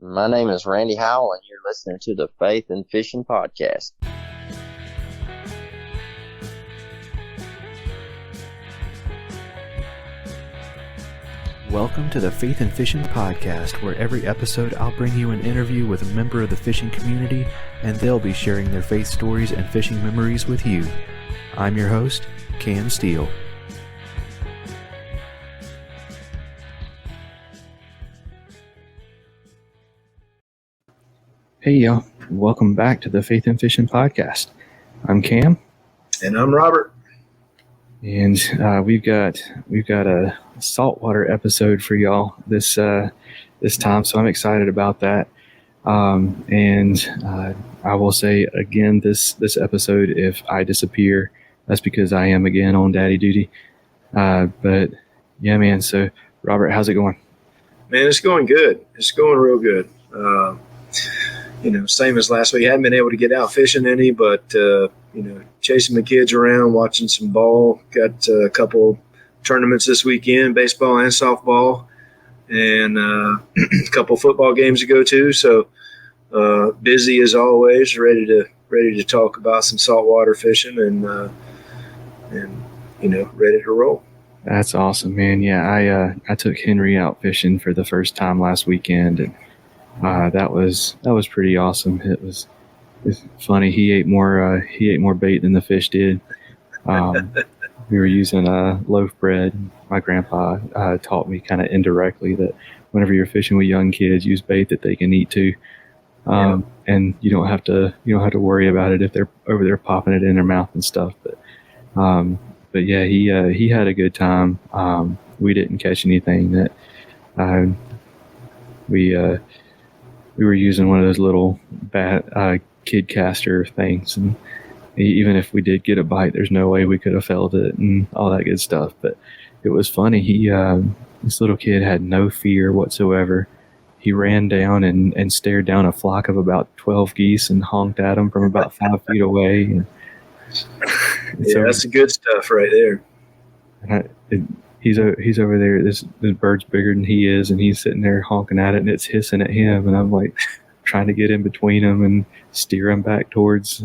My name is Randy Howell, and you're listening to the Faith and Fishing Podcast. Welcome to the Faith and Fishing Podcast, where every episode I'll bring you an interview with a member of the fishing community, and they'll be sharing their faith stories and fishing memories with you. I'm your host, Cam Steele. Hey y'all, welcome back to the Faith and Fishing Podcast. I'm Cam. And I'm Robert. And we've got a saltwater episode for y'all this time, so I'm excited about that. And I will say again, this episode, if I disappear, that's because I am again on daddy duty. But yeah, man. So Robert, how's it going? Man, it's going good. It's going real good. Same as last week. I haven't been able to get out fishing any, but chasing the kids around, watching some ball. Got a couple tournaments this weekend, baseball and softball, and a couple football games to go to. So busy as always, ready to talk about some saltwater fishing and ready to roll. That's awesome, man. Yeah, I took Henry out fishing for the first time last weekend, and that was pretty awesome. It's funny. He ate more bait than the fish did. We were using loaf bread. My grandpa taught me kind of indirectly that whenever you're fishing with young kids, use bait that they can eat too. And you don't have to worry about it if they're over there popping it in their mouth and stuff. But yeah, he had a good time. We didn't catch anything that we were using one of those little kid caster things, and even if we did get a bite, there's no way we could have felt it and all that good stuff. But it was funny. This little kid had no fear whatsoever. He ran down and stared down a flock of about 12 geese and honked at them from about 5 feet away. And so, that's the good stuff right there. He's over there. This bird's bigger than he is, and he's sitting there honking at it, and it's hissing at him. And I'm like trying to get in between him and steer him back towards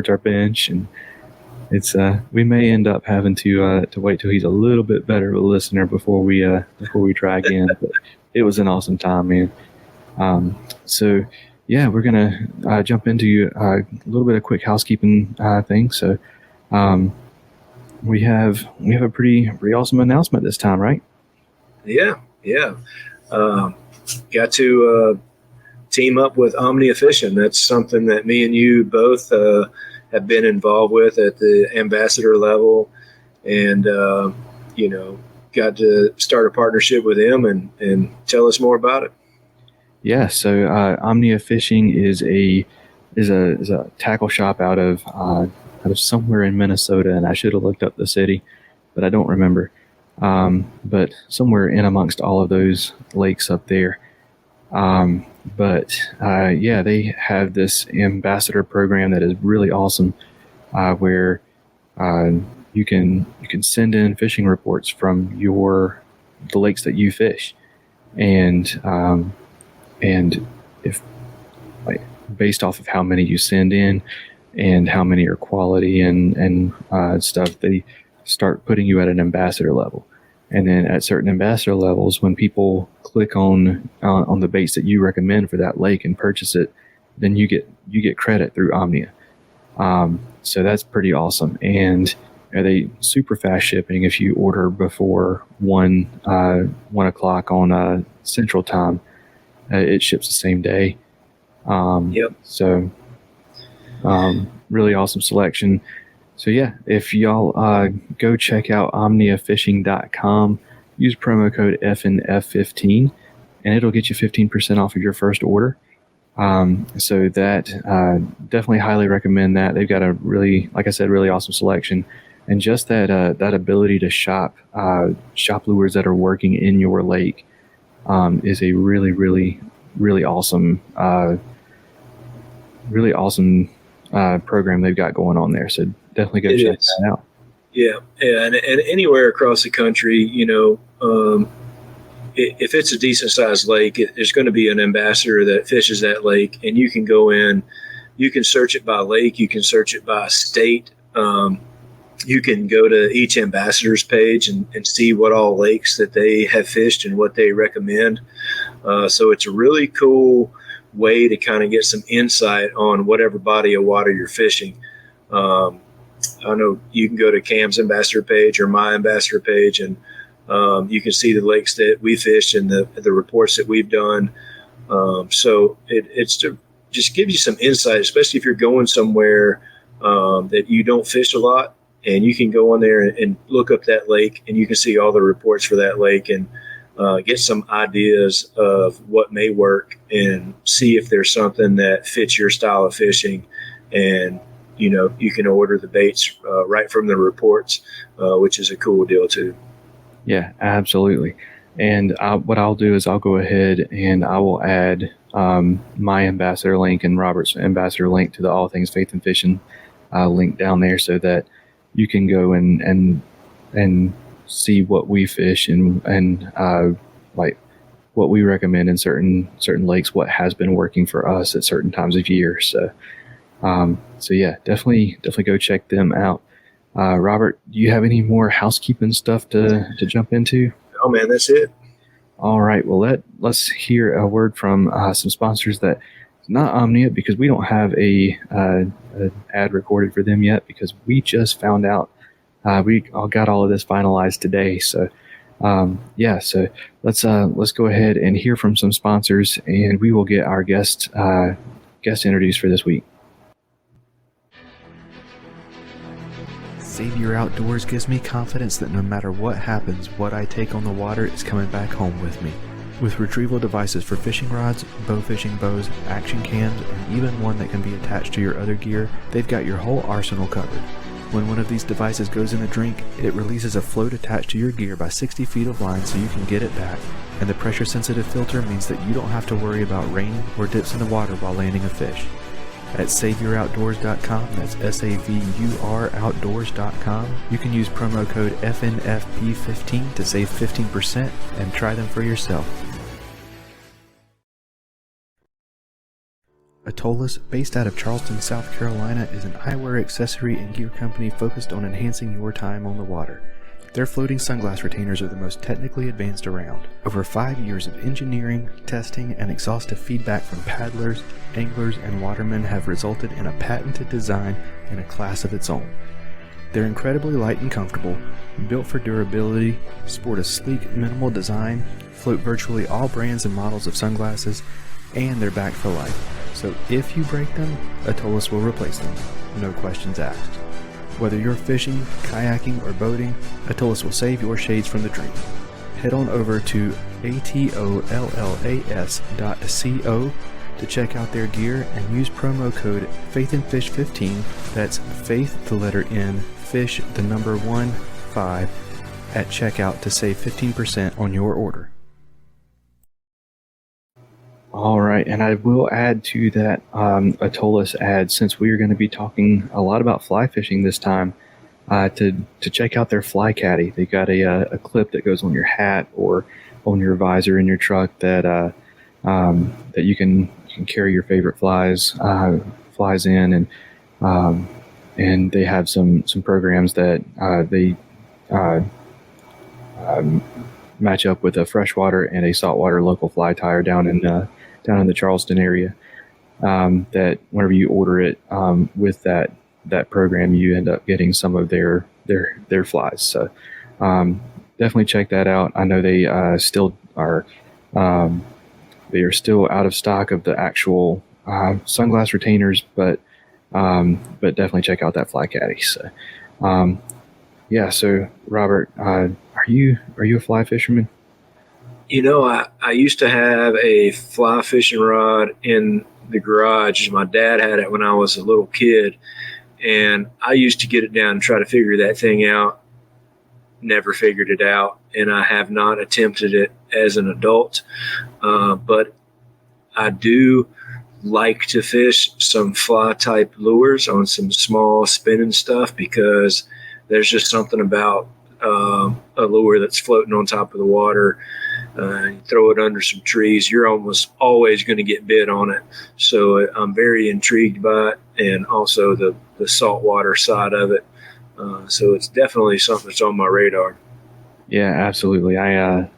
our bench. And it's we may end up having to wait till he's a little bit better of a listener before we try again. But it was an awesome time, man. So yeah, we're gonna jump into a little bit of quick housekeeping thing. So. We have a pretty awesome announcement this time, right? Yeah. Got to team up with Omnia Fishing. That's something that me and you both have been involved with at the ambassador level, and got to start a partnership with them and tell us more about it. Yeah. So Omnia Fishing is a tackle shop out of somewhere in Minnesota, and I should have looked up the city, but I don't remember. But somewhere in amongst all of those lakes up there. But they have this ambassador program that is really awesome, where you can send in fishing reports from the lakes that you fish, and if based off of how many you send in and how many are quality and stuff, they start putting you at an ambassador level. And then at certain ambassador levels, when people click on the baits that you recommend for that lake and purchase it, then you get credit through Omnia. So that's pretty awesome. And they super fast shipping. If you order before 1 o'clock on Central Time, it ships the same day. So really awesome selection. So yeah, if y'all go check out omniafishing.com, use promo code FNF15, and it'll get you 15% off of your first order. So that definitely highly recommend that. They've got a really, like I said, really awesome selection, and just that ability to shop lures that are working in your lake is a really, really, really awesome program they've got going on there. So definitely go check that out. Yeah, and anywhere across the country, if it's a decent sized lake, there's going to be an ambassador that fishes that lake, and you can go in, you can search it by lake, you can search it by state. You can go to each ambassador's page and see what all lakes that they have fished and what they recommend. So it's a really cool way to kind of get some insight on whatever body of water you're fishing. I know you can go to Cam's ambassador page or my ambassador page, and you can see the lakes that we fished and the reports that we've done. So it's to just give you some insight, especially if you're going somewhere that you don't fish a lot. And you can go on there and look up that lake, and you can see all the reports for that lake and get some ideas of what may work and see if there's something that fits your style of fishing. And, you can order the baits right from the reports, which is a cool deal too. Yeah, absolutely. And what I'll do is I'll go ahead and I will add my ambassador link and Robert's ambassador link to the All Things Faith and Fishing link down there, so that you can go and see what we fish and like what we recommend in certain lakes, what has been working for us at certain times of year. So yeah, definitely go check them out. Robert, do you have any more housekeeping stuff to jump into? Oh man, that's it. All right. Well, let's hear a word from some sponsors that not Omnia, because we don't have an ad recorded for them yet, because we just found out we all got all of this finalized today. So so let's go ahead and hear from some sponsors, and we will get our guest introduced for this week. Savior Outdoors gives me confidence that no matter what happens, what I take on the water is coming back home with me. With retrieval devices for fishing rods, bow fishing bows, action cams, and even one that can be attached to your other gear, they've got your whole arsenal covered. When one of these devices goes in a drink, it releases a float attached to your gear by 60 feet of line so you can get it back, and the pressure-sensitive filter means that you don't have to worry about rain or dips in the water while landing a fish. At SaviorOutdoors.com, that's SAVUR Outdoors.com, you can use promo code FNFP15 to save 15% and try them for yourself. Atollas, based out of Charleston, South Carolina, is an eyewear accessory and gear company focused on enhancing your time on the water. Their floating sunglass retainers are the most technically advanced around. Over 5 years of engineering, testing, and exhaustive feedback from paddlers, anglers, and watermen have resulted in a patented design in a class of its own. They're incredibly light and comfortable, built for durability, sport a sleek, minimal design, float virtually all brands and models of sunglasses, and they're backed for life. So if you break them, Atollas will replace them. No questions asked. Whether you're fishing, kayaking, or boating, Atollas will save your shades from the drink. Head on over to atollas.co to check out their gear and use promo code faithnfish15, that's faith the letter N, fish the number 1, 5, at checkout to save 15% on your order. All right, and I will add to that Atollas ad, since we are going to be talking a lot about fly fishing this time, to check out their fly caddy. They got a clip that goes on your hat or on your visor in your truck that that you can carry your favorite flies in, and they have some programs that they match up with a freshwater and a saltwater local fly tyer down in the Charleston area. That whenever you order it with that program, you end up getting some of their flies. So definitely check that out. I know they still are out of stock of the actual sunglass retainers, but definitely check out that fly caddy. So so Robert, are you a fly fisherman? I used to have a fly fishing rod in the garage. My dad had it when I was a little kid, and I used to get it down and try to figure that thing out. Never figured it out, and I have not attempted it as an adult. But I do like to fish some fly type lures on some small spinning stuff, because there's just something about a lure that's floating on top of the water You throw it under some trees, you're almost always going to get bit on it. So I'm very intrigued by it, and also the saltwater side of it. So it's definitely something that's on my radar. Yeah, absolutely. I'm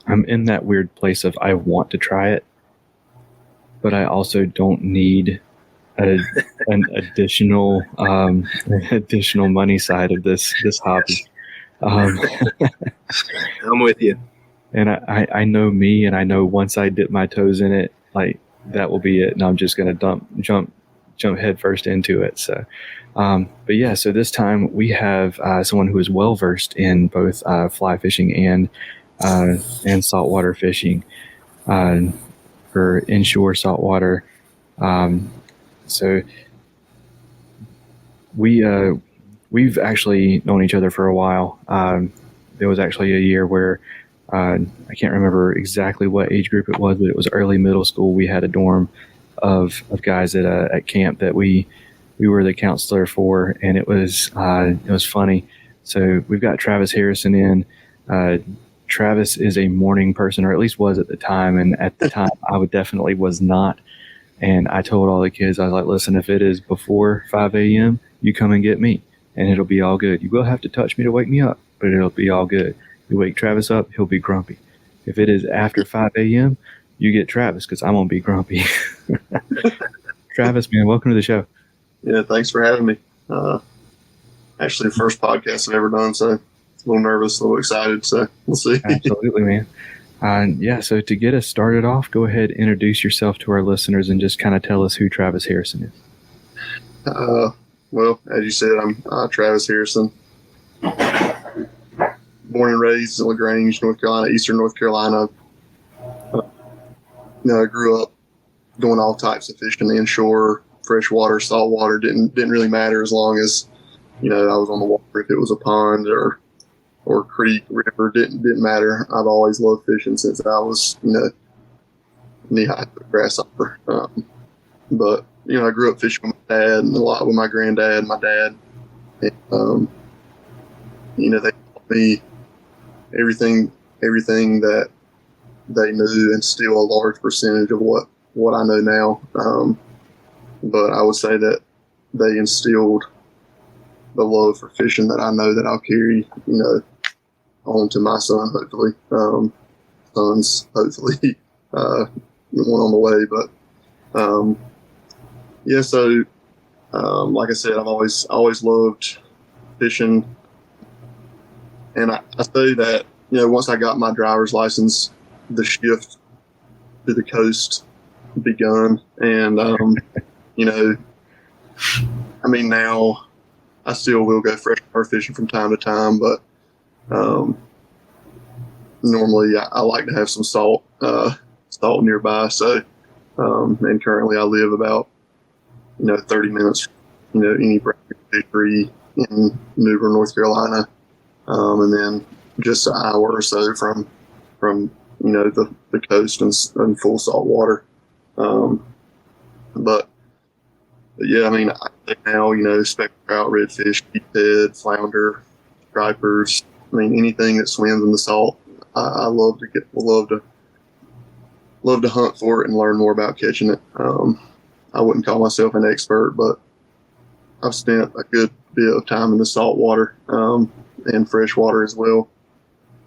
in that weird place of I want to try it, but I also don't need an additional money side of this hobby. I'm with you. And I know me, and I know once I dip my toes in it, like that will be it, and I'm just going to jump headfirst into it. So, but yeah, so this time we have someone who is well versed in both fly fishing and saltwater fishing for inshore saltwater. So we've actually known each other for a while. There was actually a year where I can't remember exactly what age group it was, but it was early middle school. We had a dorm of guys at camp that we were the counselor for, and it was funny. So we've got Travis Harrison in. Travis is a morning person, or at least was at the time. And at the time, I definitely was not. And I told all the kids, I was like, listen, if it is before 5 a.m., you come and get me, and it'll be all good. You will have to touch me to wake me up, but it'll be all good. You wake Travis up, he'll be grumpy. If it is after 5 a.m., you get Travis, because I'm going to be grumpy. Travis, man, welcome to the show. Yeah, thanks for having me. Actually, the first podcast I've ever done, so a little nervous, a little excited, so we'll see. Absolutely, man. Yeah, so to get us started off, go ahead, introduce yourself to our listeners, and just kind of tell us who Travis Harrison is. Well, as you said, I'm Travis Harrison. Born and raised in LaGrange, North Carolina, Eastern North Carolina. I grew up doing all types of fishing, inshore, freshwater, saltwater. Didn't really matter as long as I was on the water. If it was a pond or creek, river, didn't matter. I've always loved fishing since I was knee-high to a grasshopper. But I grew up fishing with my dad and a lot with my granddad, my dad. And, they taught me everything that they knew, and still a large percentage of what I know now. But I would say that they instilled the love for fishing that I know that I'll carry, on to my son, hopefully. Sons, hopefully, one on the way. But yeah, so like I said, I've always loved fishing, and I say that once I got my driver's license, the shift to the coast begun, and now I still will go freshwater fishing from time to time, but normally I like to have some salt nearby. So, and currently I live about 30 minutes, any fishery in Newbern, North Carolina, and then just an hour or so from the coast and full salt water. But yeah, I think now, speckled trout, redfish, sheephead, flounder, stripers, anything that swims in the salt, I love to hunt for it and learn more about catching it. I wouldn't call myself an expert, but I've spent a good bit of time in the salt water, and fresh water as well.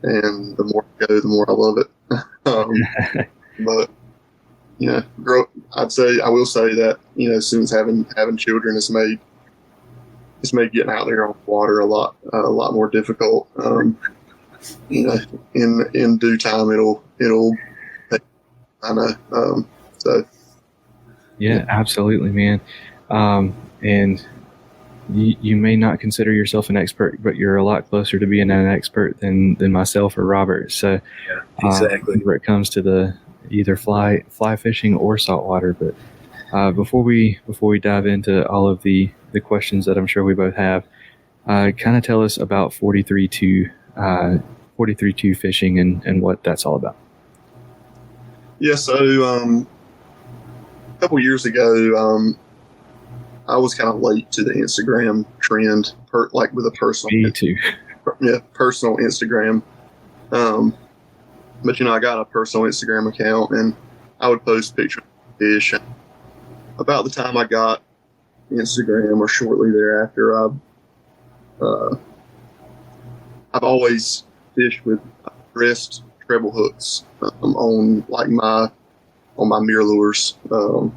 And the more I go, the more I love it. But I will say that, since having children has made getting out there on the water a lot more difficult. In due time, it'll take, I know. So. Yeah, absolutely, man. And you may not consider yourself an expert, but you're a lot closer to being an expert than myself or Robert. So, yeah, exactly. Where it comes to the either fly fishing or saltwater. But before we dive into all of the questions that I'm sure we both have, kind of tell us about 43.2 fishing and what that's all about. Yeah, so a couple years ago, I was kind of late to the Instagram trend, with a personal. Me too. Yeah, personal Instagram. But, I got a personal Instagram account, and I would post pictures of fish. And about the time I got Instagram, or shortly thereafter, I've always fished with dressed treble hooks on my mirror lures. I'm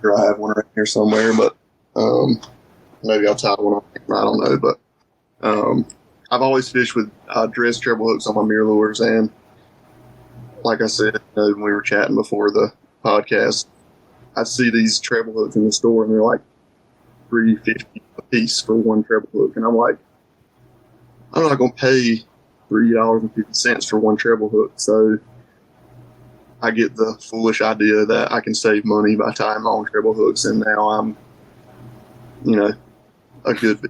sure I have one right here somewhere, but maybe I'll tie one on. I don't know, but I've always fished with dressed treble hooks on my mirror lures, and like I said, when we were chatting before the podcast, I see these treble hooks in the store, and they're like $3.50 a piece for one treble hook, and I'm like, I'm not going to pay $3.50 for one treble hook. So I get the foolish idea that I can save money by tying my own treble hooks, and now I'm, a good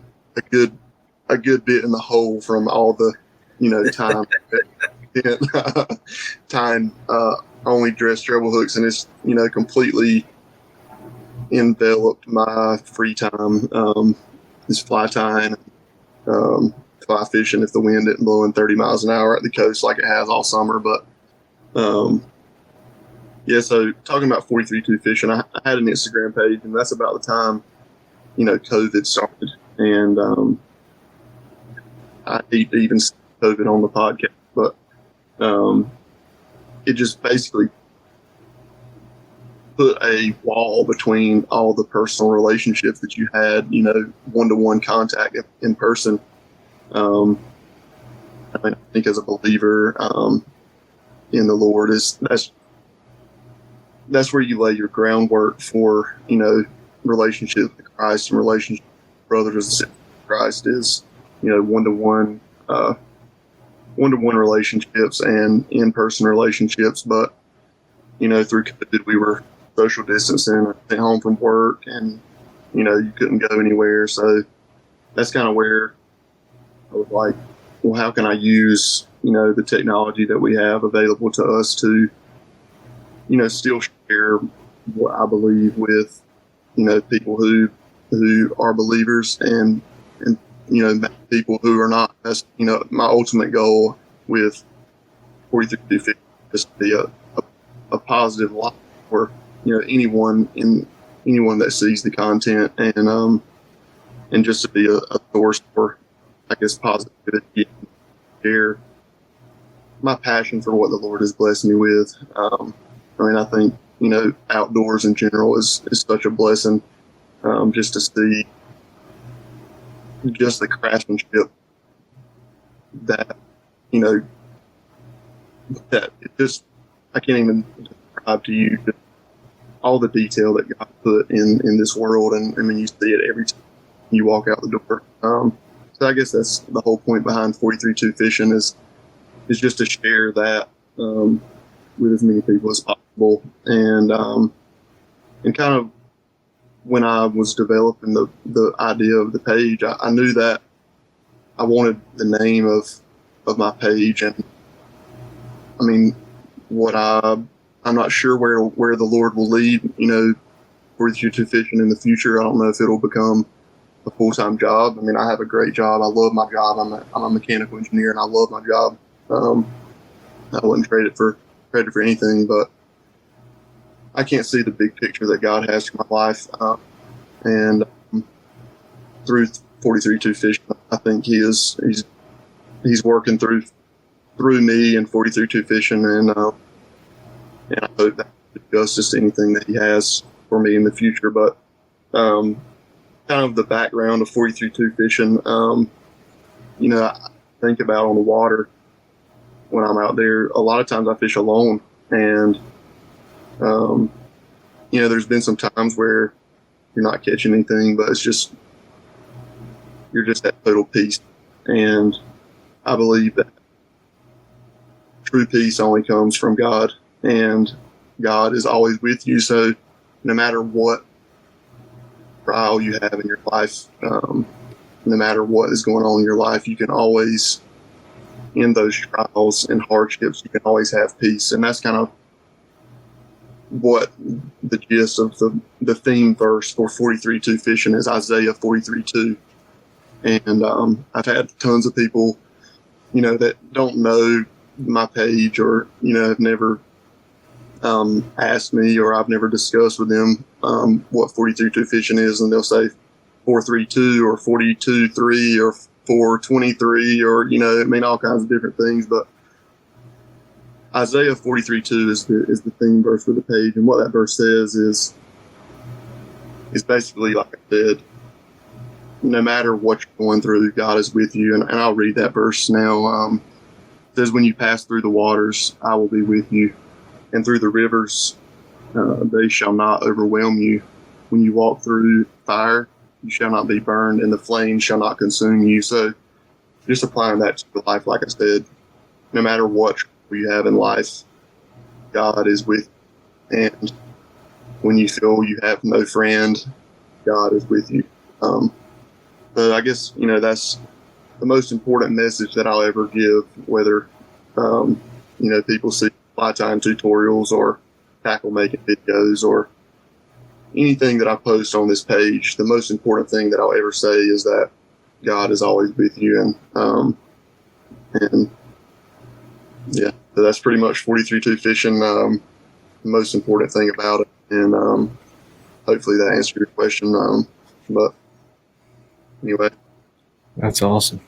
bit in the hole from all the, time tying only dress treble hooks, and it's completely enveloped my free time. Is fly tying, fly fishing if the wind isn't blowing 30 miles an hour at the coast like it has all summer. But so talking about 43.2 fishing, I had an Instagram page, and that's about the time COVID started, and I hate to even say COVID on the podcast, but it just basically put a wall between all the personal relationships that you had, one-to-one contact in person. I think as a believer in the Lord, that's where you lay your groundwork for, relationship with Christ and relationship with brothers and sisters with Christ is, one-to-one relationships and in-person relationships. But, through COVID, we were social distancing, at home from work, and, you couldn't go anywhere. So that's kind of where I was like, well, how can I use, the technology that we have available to us to, still share what I believe with, people who are believers and people who are not. That's, my ultimate goal with 43.2 fishing is to be a positive light for, anyone that sees the content, and just to be a source for, I guess, positivity, and share my passion for what the Lord has blessed me with. I think, outdoors in general is such a blessing, just to see just the craftsmanship that, that it just, I can't even describe to you just all the detail that God put in this world. And I mean, you see it every time you walk out the door. So I guess that's the whole point behind 43.2 fishing is just to share that, with as many people as possible. And kind of when I was developing the idea of the page, I knew that I wanted the name of my page. And I mean, I'm not sure where the Lord will lead, 43.2 fishing in the future. I don't know if it'll become a full-time job. I mean, I have a great job. I love my job. I'm a mechanical engineer, and I love my job. I wouldn't trade it for anything, but I can't see the big picture that God has for my life. And through 43.2 fishing, I think he's working through me and 43.2 fishing, and I hope that justice to anything that he has for me in the future. But kind of the background of 43.2 fishing, I think about on the water when I'm out there. A lot of times I fish alone, and there's been some times where you're not catching anything, but you're just at total peace. And I believe that true peace only comes from God, and God is always with you. So no matter what trial you have in your life, no matter what is going on in your life, you can always, in those trials and hardships, you can always have peace. And that's kind of what the gist of the theme verse for 43.2 fishing is, Isaiah 43.2. And I've had tons of people that don't know my page or, have never asked me, or I've never discussed with them what 43.2 fishing is, and they'll say 432 or 42.3 or 423 or, all kinds of different things. But Isaiah 43:2 is the theme verse for the page, and what that verse says is basically, like I said, no matter what you're going through, God is with you. And I'll read that verse now. It says, when you pass through the waters, I will be with you, and through the rivers, they shall not overwhelm you. When you walk through fire, you shall not be burned, and the flames shall not consume you. So just applying that to your life, like I said, no matter what you have in life, God is with you. And when you feel you have no friend, God is with you. But I guess, that's the most important message that I'll ever give, whether, people see fly tying tutorials or tackle making videos or anything that I post on this page. The most important thing that I'll ever say is that God is always with you. And yeah, so that's pretty much 43.2 fishing. The most important thing about it. And hopefully that answered your question. But anyway. That's awesome.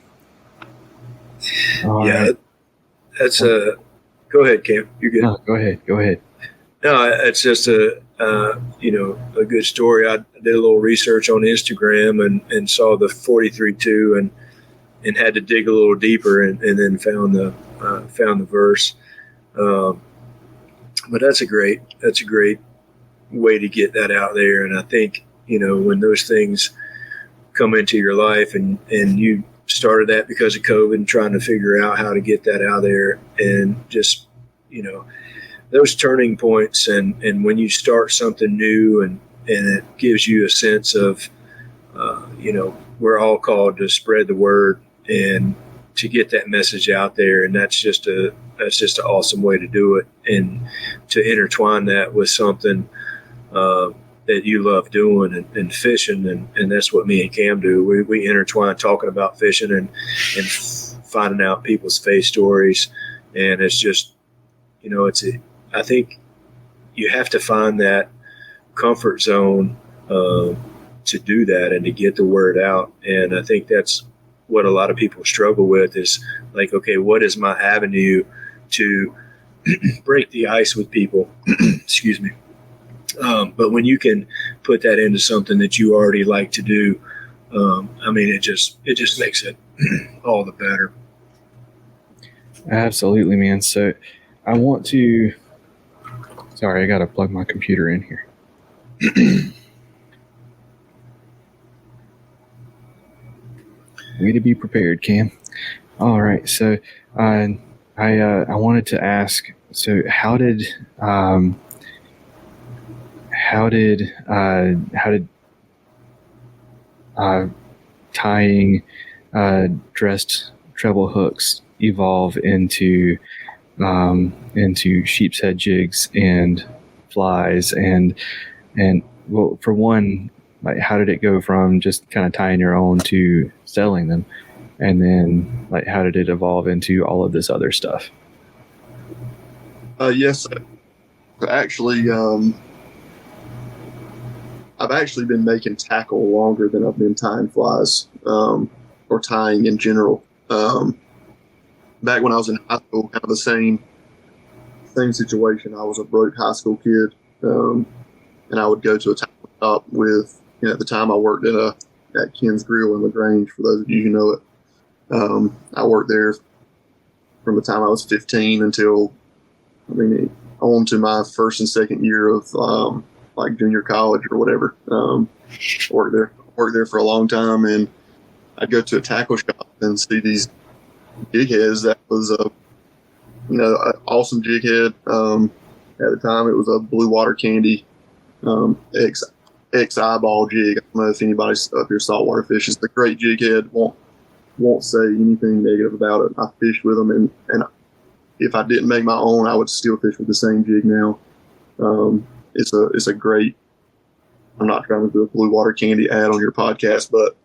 That's a. Go ahead, Cam. You're good. No, go ahead. No, it's just a good story. I did a little research on Instagram and saw the 43.2 and had to dig a little deeper and then found the verse. But that's a great way to get that out there. And I think, when those things come into your life and you started that because of COVID and trying to figure out how to get that out there, and just, those turning points and when you start something new and it gives you a sense of, we're all called to spread the word and to get that message out there. And that's just an awesome way to do it, and to intertwine that with something that you love doing and fishing. And that's what me and Cam do. We intertwine talking about fishing and finding out people's faith stories. And it's just, I think you have to find that comfort zone to do that and to get the word out. And I think that's what a lot of people struggle with, is like, okay, what is my avenue to break the ice with people? Excuse me. But when you can put that into something that you already like to do, it just makes it all the better. Absolutely, man. So I want to, sorry, I got to plug my computer in here. Way to be prepared, Cam. All right. So I wanted to ask, so how did tying dressed treble hooks evolve into sheep's head jigs and flies, and well, for one, like, how did it go from just kind of tying your own to selling them, and then like how did it evolve into all of this other stuff? Yes, actually, I've actually been making tackle longer than I've been tying flies, or tying in general. Back when I was in high school, kind of the same situation. I was a broke high school kid, and I would go to a tackle shop with, at the time I worked at Ken's Grill in LaGrange, for those of you who know it. I worked there from the time I was 15 until, on to my first and second year of like junior college or whatever. Worked there for a long time, and I'd go to a tackle shop and see these jig heads. That was an awesome jig head. At the time, it was a Blue Water Candy X eyeball jig. I don't know if anybody up here saltwater fishes. It's a great jig head. Won't say anything negative about it. I fished with them, and if I didn't make my own, I would still fish with the same jig now. It's a great. I'm not trying to do a Blue Water Candy ad on your podcast, but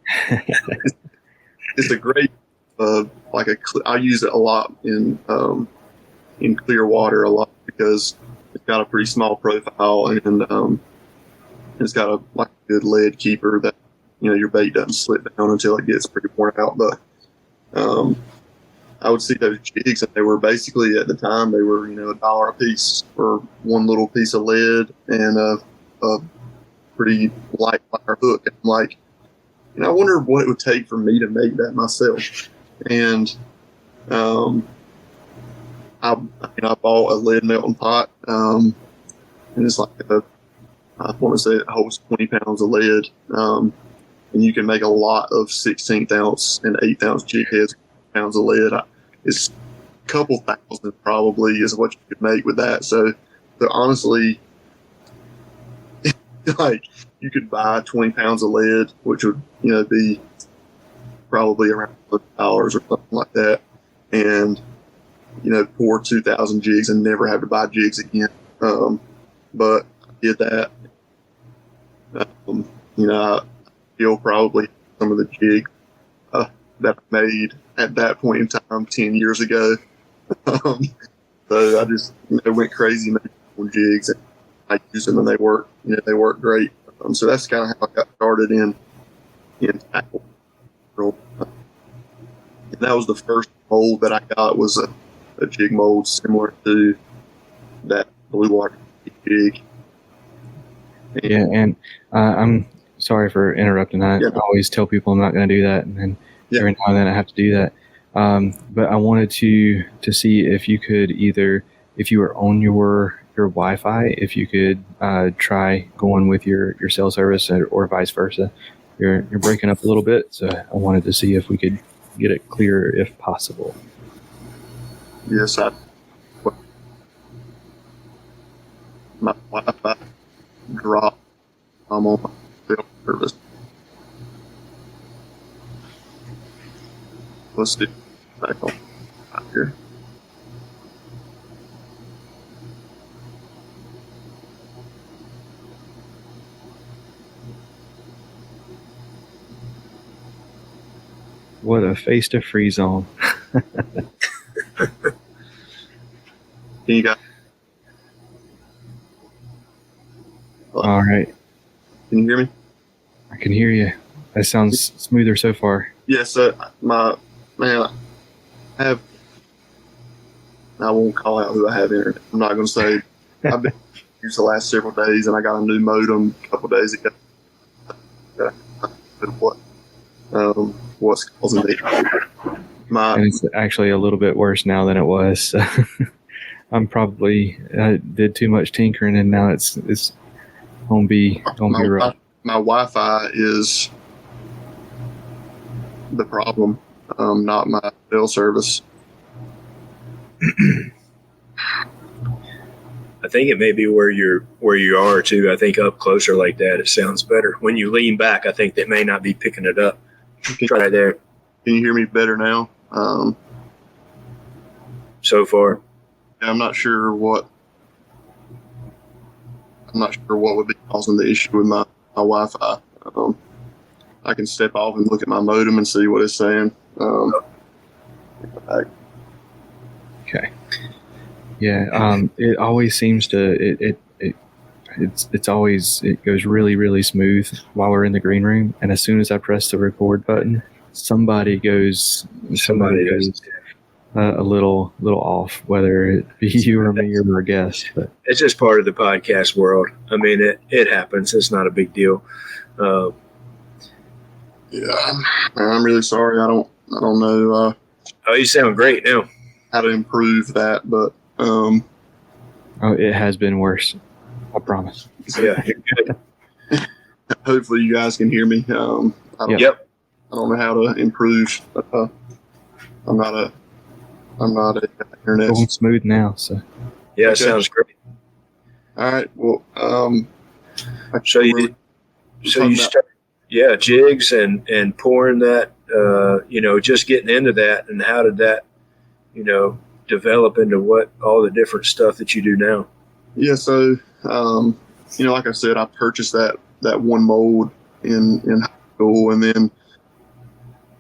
it's a great I use it a lot in clear water a lot because it's got a pretty small profile and it's got a good lead keeper that your bait doesn't slip down until it gets pretty worn out. But I would see those jigs, and they were basically, at the time, they were $1 a piece for one little piece of lead and a pretty light wire hook. And I'm like, I wonder what it would take for me to make that myself. And I bought a lead melting pot, and it's like I want to say it holds 20 pounds of lead, and you can make a lot of 16th ounce and 8th ounce jig heads, pounds of lead. It's a couple thousand probably is what you could make with that. So honestly, like you could buy 20 pounds of lead, which would be probably around $100 or something like that, and pour 2,000 jigs and never have to buy jigs again. But I did that. I still probably some of the jigs that I made at that point in time 10 years ago. So I just went crazy making jigs, and I use them and they work. They work great. So that's kind of how I got started in tackle. And that was the first mold that I got, was a jig mold similar to that blue water jig. And I'm sorry for interrupting. I always tell people I'm not going to do that, and then every now and then I have to do that. But I wanted to see if you could either, if you were on your Wi-Fi, if you could try going with your cell service or vice versa. You're breaking up a little bit, so I wanted to see if we could get it clear if possible. Yes, my Wi-Fi dropped. I'm on my cell service. Let's do back on here. What a face to freeze on. Can you guys? All right. Can you hear me? I can hear you. That sounds smoother so far. Yes, I won't call out who I have internet. I'm not going to say. I've been used the last several days, and I got a new modem a couple days ago. What's causing it? And it's actually a little bit worse now than it was. I did too much tinkering, and now it's gonna be rough. My Wi-Fi is the problem, not my cell service. I think it may be where you are too. I think up closer like that, it sounds better. When you lean back, I think they may not be picking it up. Try there. Can you hear me better now? So far, I'm not sure what would be causing the issue with my Wi-Fi. I can step off and look at my modem and see what it's saying. Okay. Yeah. It always seems to it goes really, really smooth while we're in the green room, and as soon as I press the record button, somebody goes a little off, whether it be you or me or our guest. But it's just part of the podcast world. I mean, it happens. It's not a big deal. I'm really sorry. I don't know. You sound great now. How to improve that, but it has been worse. I promise. Yeah, you're good. Hopefully, you guys can hear me. I don't know how to improve. I'm not a internet. Going smooth now, so yeah, okay. Sounds great. All right. Well, so you start, jigs and pouring that, just getting into that, and how did that, develop into what all the different stuff that you do now? Yeah. So, like I said, I purchased that one mold in high school, and then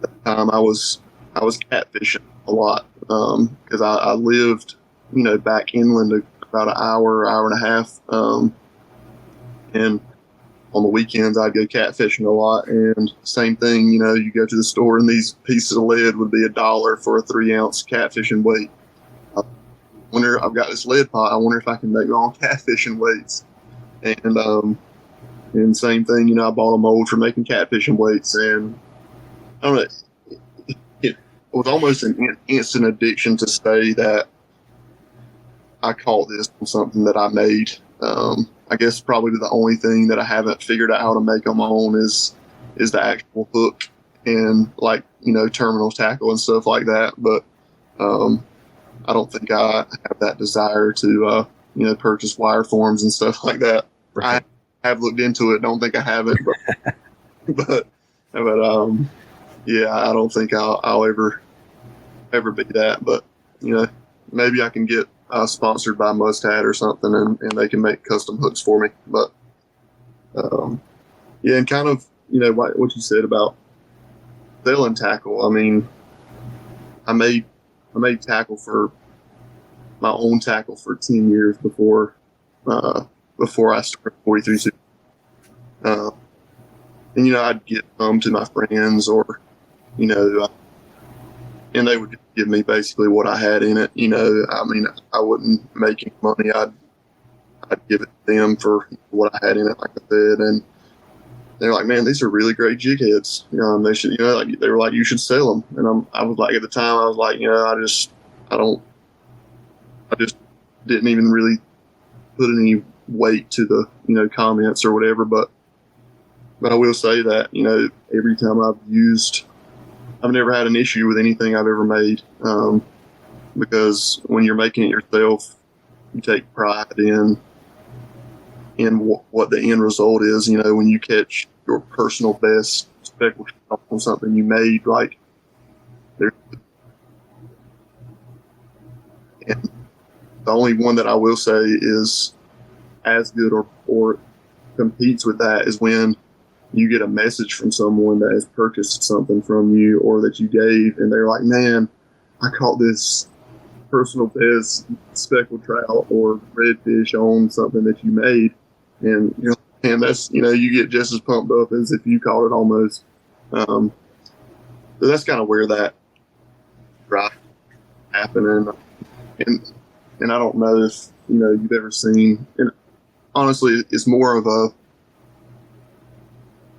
at the time I was I was catfishing a lot because I lived, back inland about an hour and a half, and on the weekends I'd go catfishing a lot. And same thing, you go to the store and these pieces of lead would be $1 for a 3-ounce catfishing weight. I wonder, I've got this lead pot. I wonder if I can make my own catfishing weights. And same thing, I bought a mold for making catfishing weights, and I don't know. It was almost an instant addiction to say that I caught this from something that I made. I guess probably the only thing that I haven't figured out how to make on my own is the actual hook and terminal tackle and stuff like that. But I don't think I have that desire to purchase wire forms and stuff like that. Right. I have looked into it. Don't think I haven't, but yeah, I don't think I'll ever be that. But maybe I can get sponsored by Mustad or something, and they can make custom hooks for me. But yeah, and kind of what you said about selling tackle. I mean, I made tackle for my own tackle for 10 years before I started 43. And I'd get them to my friends, or and they would give me basically what I had in it. I mean, I wouldn't make any money. I'd give it to them for what I had in it, like I said. And they're like, "Man, these are really great jig heads. They should, they were like, you should sell them." And I was like, at the time, I was like, I just didn't even really put any weight to the, comments or whatever. But I will say that, every time I've never had an issue with anything I've ever made, because when you're making it yourself, you take pride in what the end result is. When you catch your personal best speckled trout on something you made, and the only one that I will say is as good or competes with that is when you get a message from someone that has purchased something from you or that you gave, and they're like, "Man, I caught this personal best speckled trout or redfish on something that you made," and and that's you get just as pumped up as if you caught it almost. So that's kind of where that drive happened, and I don't know if you've ever seen. And honestly,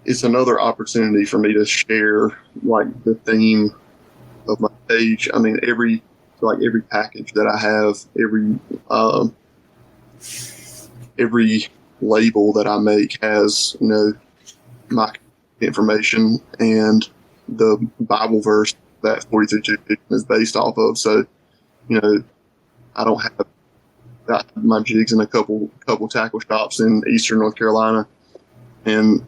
it's another opportunity for me to share the theme of my page. I mean, every package that I have, every label that I make has, my information and the Bible verse that 43 is based off of. So, I don't have my jigs in a couple tackle shops in Eastern North Carolina, and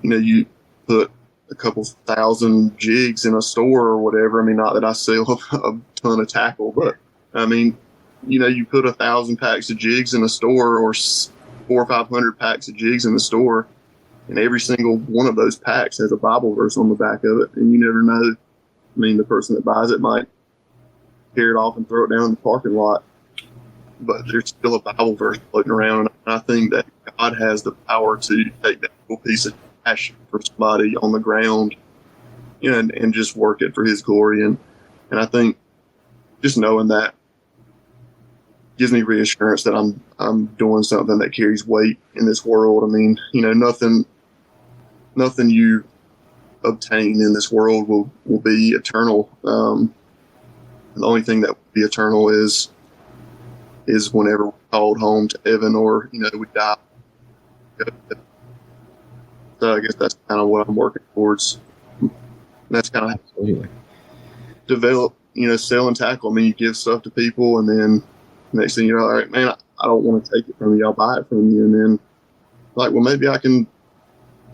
you put a couple thousand jigs in a store or whatever. I mean, not that I sell a ton of tackle, but I mean, you put 1,000 packs of jigs in a store, or 400 or 500 packs of jigs in the store, and every single one of those packs has a Bible verse on the back of it, and you never know. I mean, the person that buys it might tear it off and throw it down in the parking lot, but there's still a Bible verse floating around, and I think that God has the power to take that little piece of cash for somebody on the ground, and just work it for His glory, and I think just knowing that gives me reassurance that I'm doing something that carries weight in this world. I mean, nothing you obtain in this world will be eternal. The only thing that will be eternal is whenever we're called home to heaven, or we die. So I guess that's kind of what I'm working towards. And that's kind of Absolutely. Develop, selling tackle. I mean, you give stuff to people, and then next thing you know, all right, man, I don't want to take it from you. I'll buy it from you. And then, well, maybe I can.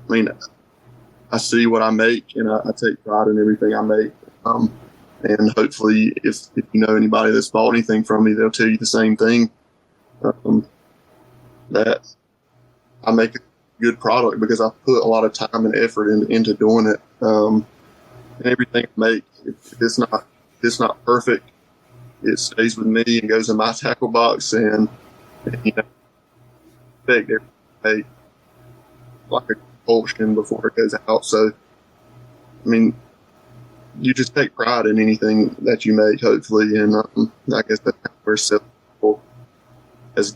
I mean, I see what I make, and I take pride in everything I make. And hopefully, if anybody that's bought anything from me, they'll tell you the same thing. That I make a good product because I put a lot of time and effort into doing it. And everything I make, if it's not perfect, it stays with me and goes in my tackle box, and you know, expect everything to take like a compulsion before it goes out. So, I mean, you just take pride in anything that you make, hopefully, and I guess that's where self has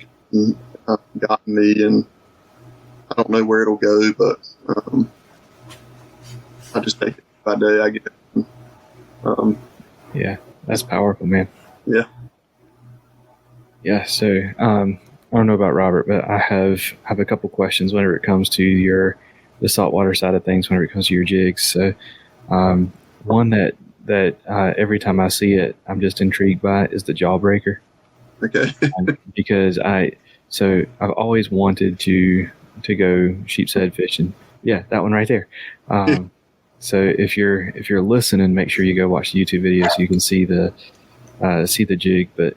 gotten me, and I don't know where it'll go, but I just take it by day, I guess. Yeah, that's powerful, man. Yeah. Yeah. So I don't know about Robert, but I have a couple questions whenever it comes to the saltwater side of things. Whenever it comes to your jigs, so one that every time I see it, I'm just intrigued by is the jawbreaker. Okay. Because I've always wanted to go sheep's head fishing. Yeah, that one right there. So if you're listening, make sure you go watch the YouTube video so you can see the jig. But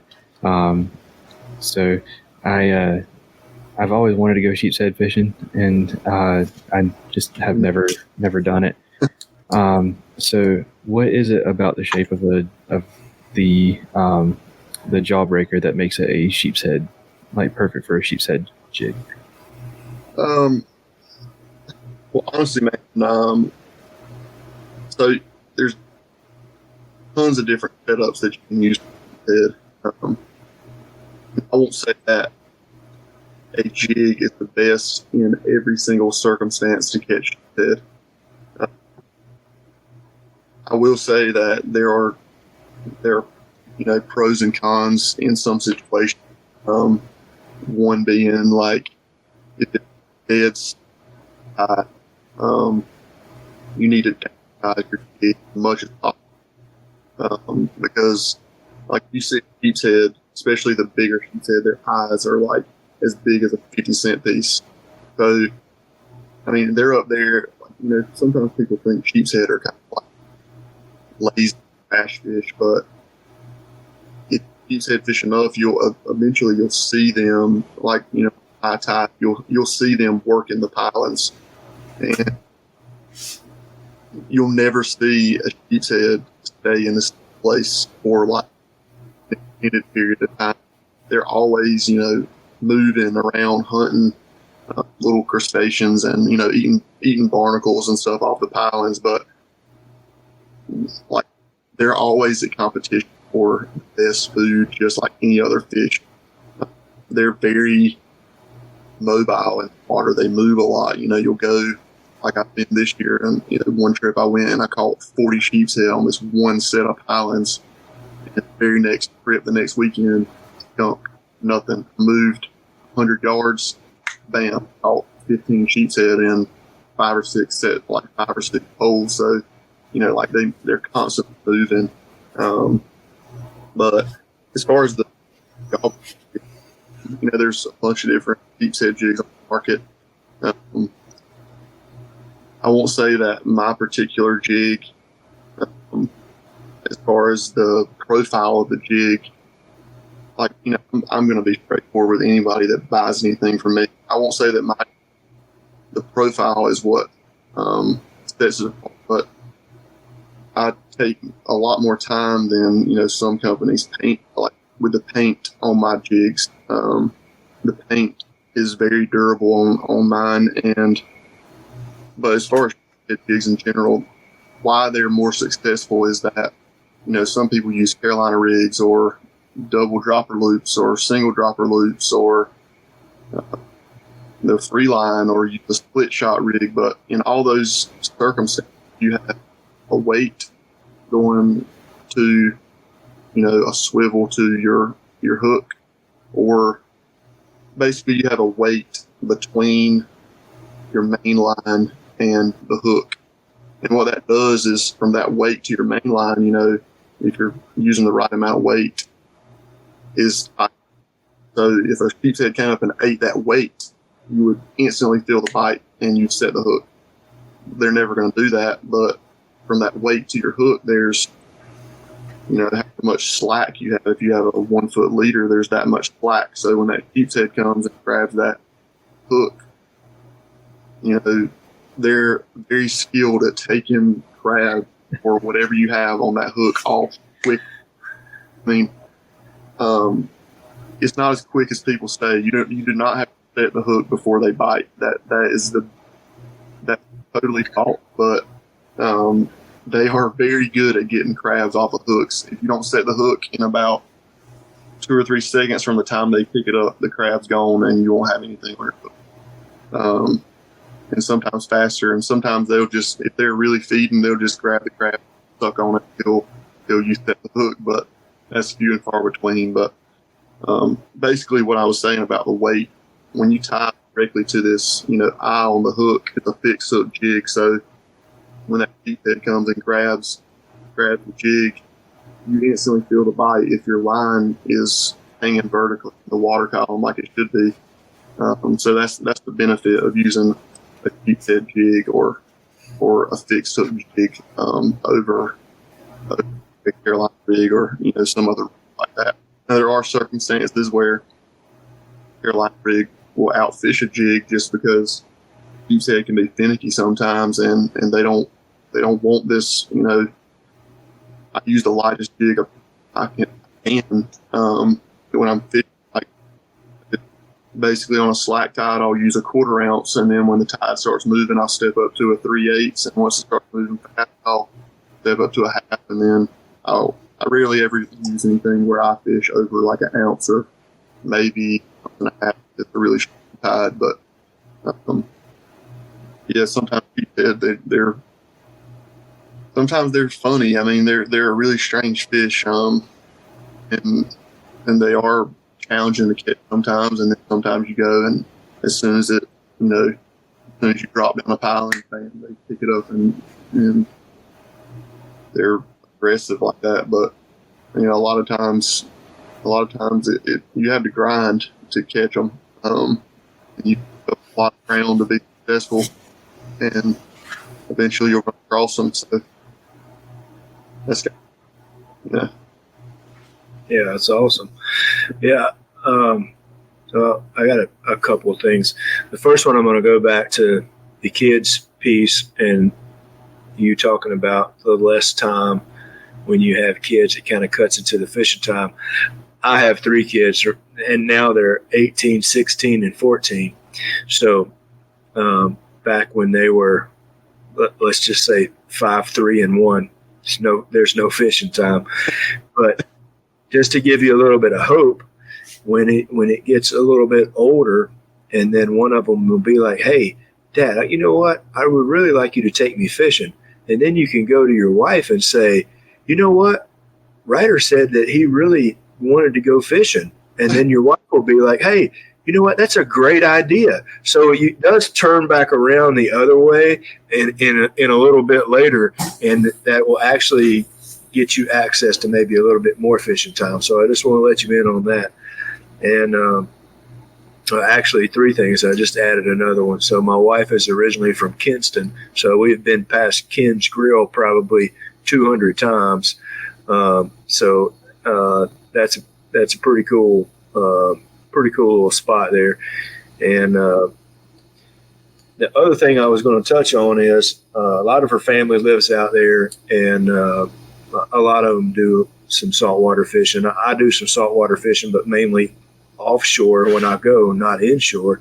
so I've always wanted to go sheep's head fishing, and I just have never done it. So what is it about the shape of the jawbreaker that makes it a sheep's head, like perfect for a sheep's head jig? Well, honestly, man, so there's tons of different setups that you can use for your head. I won't say that a jig is the best in every single circumstance to catch your head. I will say that there are pros and cons in some situations. One being like if it's high, you need to downsize your jig as much as possible, because like you see sheep's head, especially the bigger sheep's head, their eyes are like as big as a 50-cent piece. So I mean, they're up there. Sometimes people think sheep's head are kind of like lazy bass fish, but if sheep's head fish enough, you'll eventually see them, like high tide. You'll see them working the pilings, and you'll never see a sheep's head stay in this place for like an extended period of time. They're always moving around, hunting little crustaceans, and eating barnacles and stuff off the pilings, but like they're always at competition for the best food, just like any other fish. They're very mobile in the water. They move a lot. You'll go, like I've been this year, and one trip I went and I caught 40 sheep's head on this one set of pilings. And the very next trip, the next weekend, skunk, nothing. Moved 100 yards, bam, caught 15 sheep's head in 5 or 6 set, like 5 or 6 poles. So like they're constantly moving. But as far as the job, there's a bunch of different sheep's head jigs on the market. I won't say that my particular jig, as far as the profile of the jig, like, I'm going to be straightforward with anybody that buys anything from me. I won't say that the profile is what sets it apart, but I take a lot more time than some companies paint, like with the paint on my jigs. The paint is very durable on mine, but as far as jigs in general, why they're more successful is that some people use Carolina rigs or double dropper loops or single dropper loops or the free line or use a split shot rig, but in all those circumstances you have a weight going to a swivel to your hook, or basically you have a weight between your main line and the hook. And what that does is, from that weight to your main line, if you're using the right amount of weight, is so if a sheep's head came up and ate that weight, you would instantly feel the bite and you'd set the hook. They're never going to do that, but from that weight to your hook, there's how much slack you have. If you have a 1 foot leader, there's that much slack. So when that sheep's head comes and grabs that hook, they're very skilled at taking crab or whatever you have on that hook off quick. I mean, it's not as quick as people say. You do not have to set the hook before they bite. That's totally false. But they are very good at getting crabs off of hooks. If you don't set the hook in about 2 or 3 seconds from the time they pick it up, the crab's gone and you won't have anything on your hook. And sometimes faster, and sometimes they'll just, if they're really feeding, they'll just grab the crab, suck on it till you set the hook. But that's few and far between. But basically, what I was saying about the weight, when you tie directly to this, eye on the hook, it's a fixed hook jig. So when that sheephead comes and grabs the jig, you instantly feel the bite if your line is hanging vertically in the water column like it should be. So that's the benefit of using a sheephead jig or a fixed hook jig over a Carolina rig or some other like that. Now, there are circumstances where Carolina rig will outfish a jig just because sheephead can be finicky sometimes, and they don't want this. I use the lightest jig I can when I'm fishing. Like basically on a slack tide, I'll use a 1/4 ounce, and then when the tide starts moving, I'll step up to a 3/8, and once it starts moving fast, I'll step up to a 1/2, and then I rarely ever use anything where I fish over like an ounce or maybe 1.5 if it's a really strong tide. But yeah, sometimes they're sometimes they're funny. I mean, they're a really strange fish, and they are challenging to catch sometimes. And then sometimes you go, and as soon as you drop down a piling, they pick it up and they're aggressive like that. But a lot of times you have to grind to catch them. And you have a lot of ground to be successful, and eventually you'll run across them. So that's yeah, that's awesome. Yeah. So I got a couple of things. The first one, I'm going to go back to the kids piece and you talking about the less time when you have kids. It kind of cuts into the fishing time. I have 3 kids, and now they're 18, 16, and 14. So back when they were, let's just say 5, 3, and 1, there's no fishing time. But just to give you a little bit of hope, when it gets a little bit older, and then one of them will be like, "Hey, Dad, you know what? I would really like you to take me fishing." And then you can go to your wife and say, "You know what? Ryder said that he really wanted to go fishing." And then your wife will be like, "Hey, you know what? That's a great idea." So it does turn back around the other way, and in a little bit later, and that will actually get you access to maybe a little bit more fishing time. So I just want to let you in on that. And actually 3 things. I just added another one. So my wife is originally from Kinston, so we've been past Ken's Grill probably 200 times. So that's a pretty cool little spot there. And the other thing I was going to touch on is a lot of her family lives out there, and a lot of them do some saltwater fishing. I do some saltwater fishing, but mainly offshore when I go, not inshore.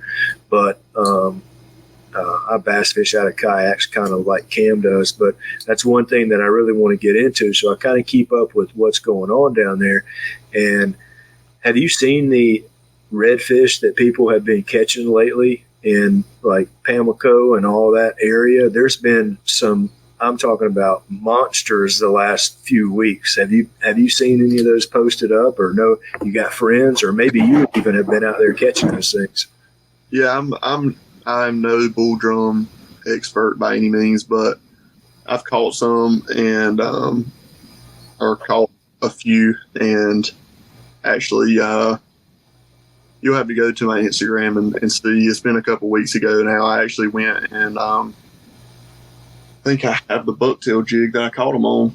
But I bass fish out of kayaks, kind of like Cam does. But that's one thing that I really want to get into. So I kind of keep up with what's going on down there. And have you seen the redfish that people have been catching lately in like Pamlico and all that area? There's been some, I'm talking about monsters the last few weeks. Have you seen any of those posted up, or no? You got friends, or maybe you even have been out there catching those things? Yeah, I'm no bull drum expert by any means, but I've caught some and or caught a few, and actually you'll have to go to my Instagram and see. It's been a couple weeks ago now. I actually went and I think I have the bucktail jig that I caught them on.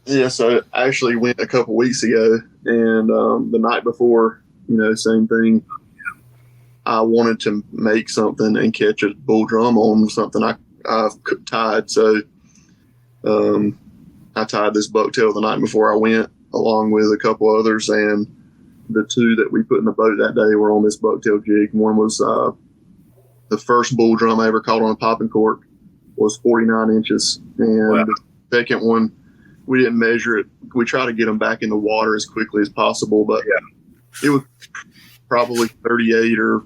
Yeah, so I actually went a couple weeks ago, and the night before, same thing. I wanted to make something and catch a bull drum on something I tied. So I tied this bucktail the night before I went, along with a couple others, and the two that we put in the boat that day were on this bucktail jig. One was the first bull drum I ever caught on a popping cork was 49 inches, and wow. The second one, we didn't measure it. We tried to get them back in the water as quickly as possible, but it was probably 38 or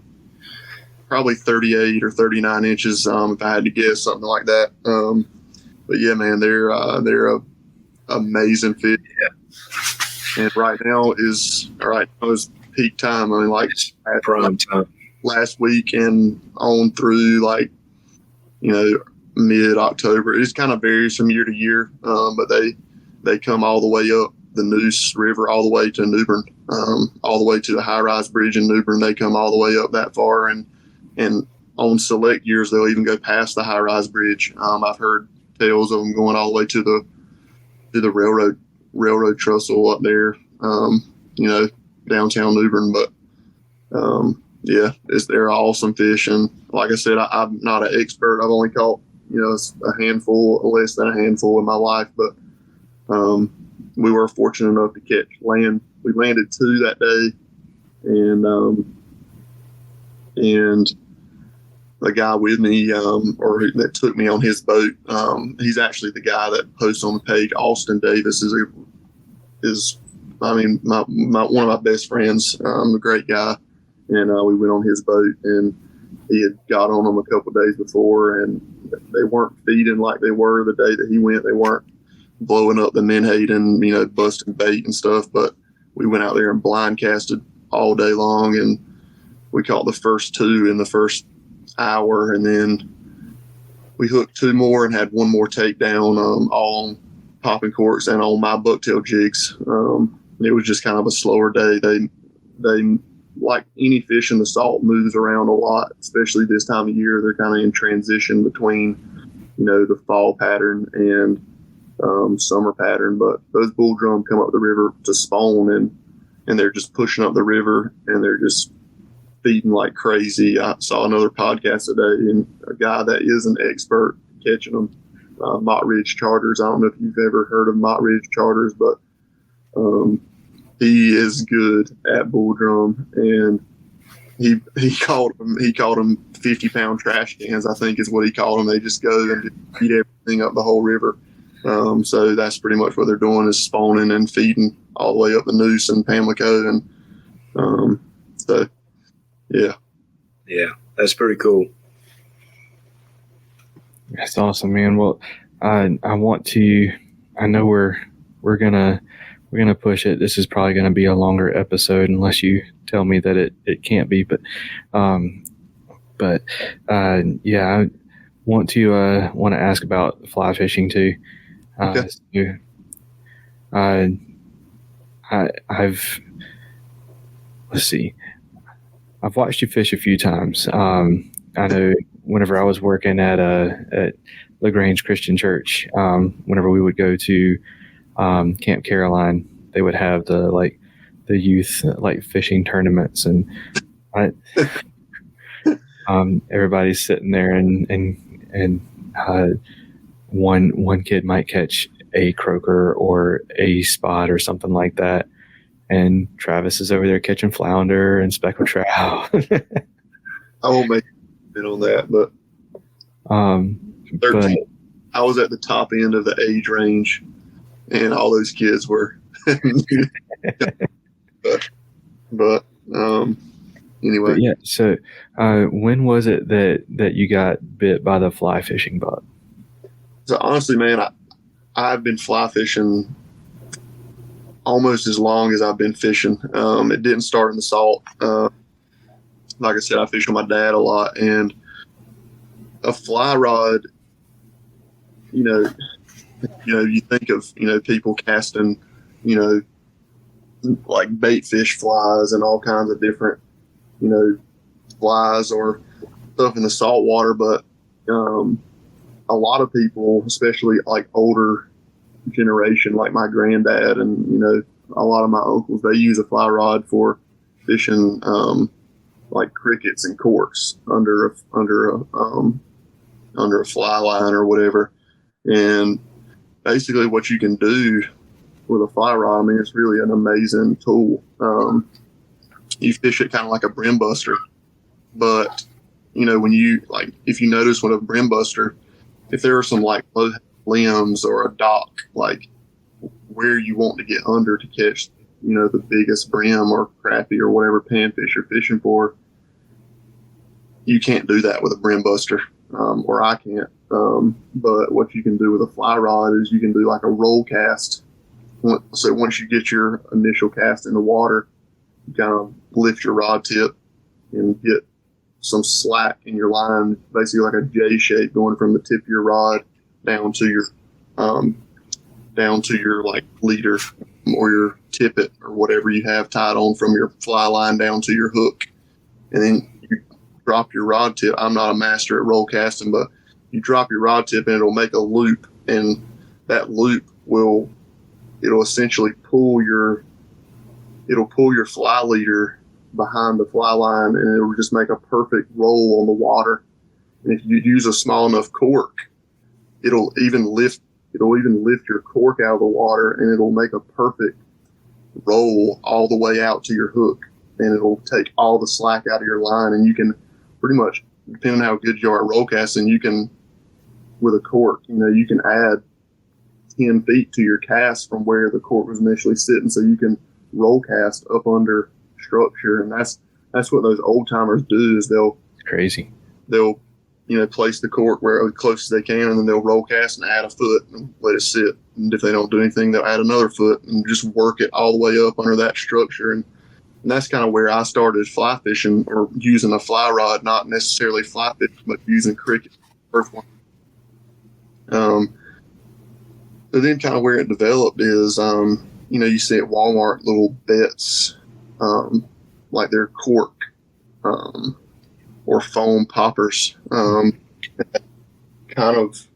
39 inches, if I had to guess, something like that. But yeah, man, they're a amazing fish. Yeah. And right now is peak time. I mean, like prime time. Last week and on through mid-October. It just kind of varies from year to year, but they come all the way up the Neuse River, all the way to New Bern, all the way to the high-rise bridge in New Bern. They come all the way up that far, and on select years they'll even go past the high-rise bridge. I've heard tales of them going all the way to the railroad trestle up there, downtown New Bern. But they're awesome fish, and like I said, I'm not an expert. I've only caught a handful, less than a handful in my life, but we were fortunate enough to catch land. We landed 2 that day, and the guy with me, that took me on his boat, he's actually the guy that posts on the page. Austin Davis is one of my best friends, a great guy, and we went on his boat, and he had got on them a couple of days before, and they weren't feeding like they were the day that he went. They weren't blowing up the menhaden, busting bait and stuff, but we went out there and blind casted all day long, and we caught the first 2 in the first hour, and then we hooked 2 more and had 1 more takedown, all on popping corks and on my bucktail jigs. It was just kind of a slower day. They like any fish in the salt, moves around a lot, especially this time of year. They're kind of in transition between the fall pattern and summer pattern. But those bull drum come up the river to spawn, and they're just pushing up the river, and they're just feeding like crazy. I saw another podcast today, and a guy that is an expert catching them, Mott Ridge Charters. I don't know if you've ever heard of Mott Ridge Charters, but he is good at bull drum, and he called them 50-pound trash cans, I think is what he called them. They just go and just eat everything up the whole river. So that's pretty much what they're doing, is spawning and feeding all the way up the Neuse and Pamlico, and yeah, that's pretty cool. That's awesome, man. Well, I know we're gonna push it. This is probably going to be a longer episode unless you tell me that it can't be. But I want to ask about fly fishing too. Okay. I've watched you fish a few times. I know whenever I was working at LaGrange Christian Church, whenever we would go to Camp Caroline, they would have the youth fishing tournaments, and everybody's sitting there, and one kid might catch a croaker or a spot or something like that, and Travis is over there catching flounder and speckled trout. I won't make a bit on that, but 13. I was at the top end of the age range, and all those kids were. but anyway. But yeah. So, when was it that you got bit by the fly fishing bug? So honestly, man, I've been fly fishing almost as long as I've been fishing. It didn't start in the salt. Like I said, I fish with my dad a lot, and a fly rod, you think of, people casting, like bait fish flies and all kinds of different, flies or stuff in the salt water. But a lot of people, especially like older generation, like my granddad and, a lot of my uncles, they use a fly rod for fishing like crickets and corks under a fly line or whatever. And basically what you can do with a fly rod, I mean, it's really an amazing tool. You fish it kind of like a brim buster, but when you if you notice with a brim buster, if there are some like low limbs or a dock, like where you want to get under to catch, the biggest brim or crappie or whatever panfish you're fishing for, you can't do that with a brim buster, or I can't. But what you can do with a fly rod is you can do like a roll cast. So once you get your initial cast in the water, you kind of lift your rod tip and get some slack in your line, basically like a J shape going from the tip of your rod down to your like leader or your tippet or whatever you have tied on from your fly line down to your hook. And then you drop your rod tip. I'm not a master at roll casting, but you drop your rod tip and it'll make a loop, and that loop it'll essentially pull your fly leader behind the fly line, and it'll just make a perfect roll on the water. And if you use a small enough cork, it'll even lift your cork out of the water, and it'll make a perfect roll all the way out to your hook, and it'll take all the slack out of your line. And you can pretty much, depending on how good you are at roll casting, you can, with a cork, you can add 10 feet to your cast from where the cork was initially sitting, so you can roll cast up under structure. And that's what those old timers do, is they'll place the cork where as close as they can, and then they'll roll cast and add a foot and let it sit. And if they don't do anything, they'll add another foot and just work it all the way up under that structure. And that's kind of where I started fly fishing, or using a fly rod, not necessarily fly fishing, but using cricket. Earthworm. But then kind of where it developed is, you see at Walmart little bets, like they're cork, or foam poppers. Kind of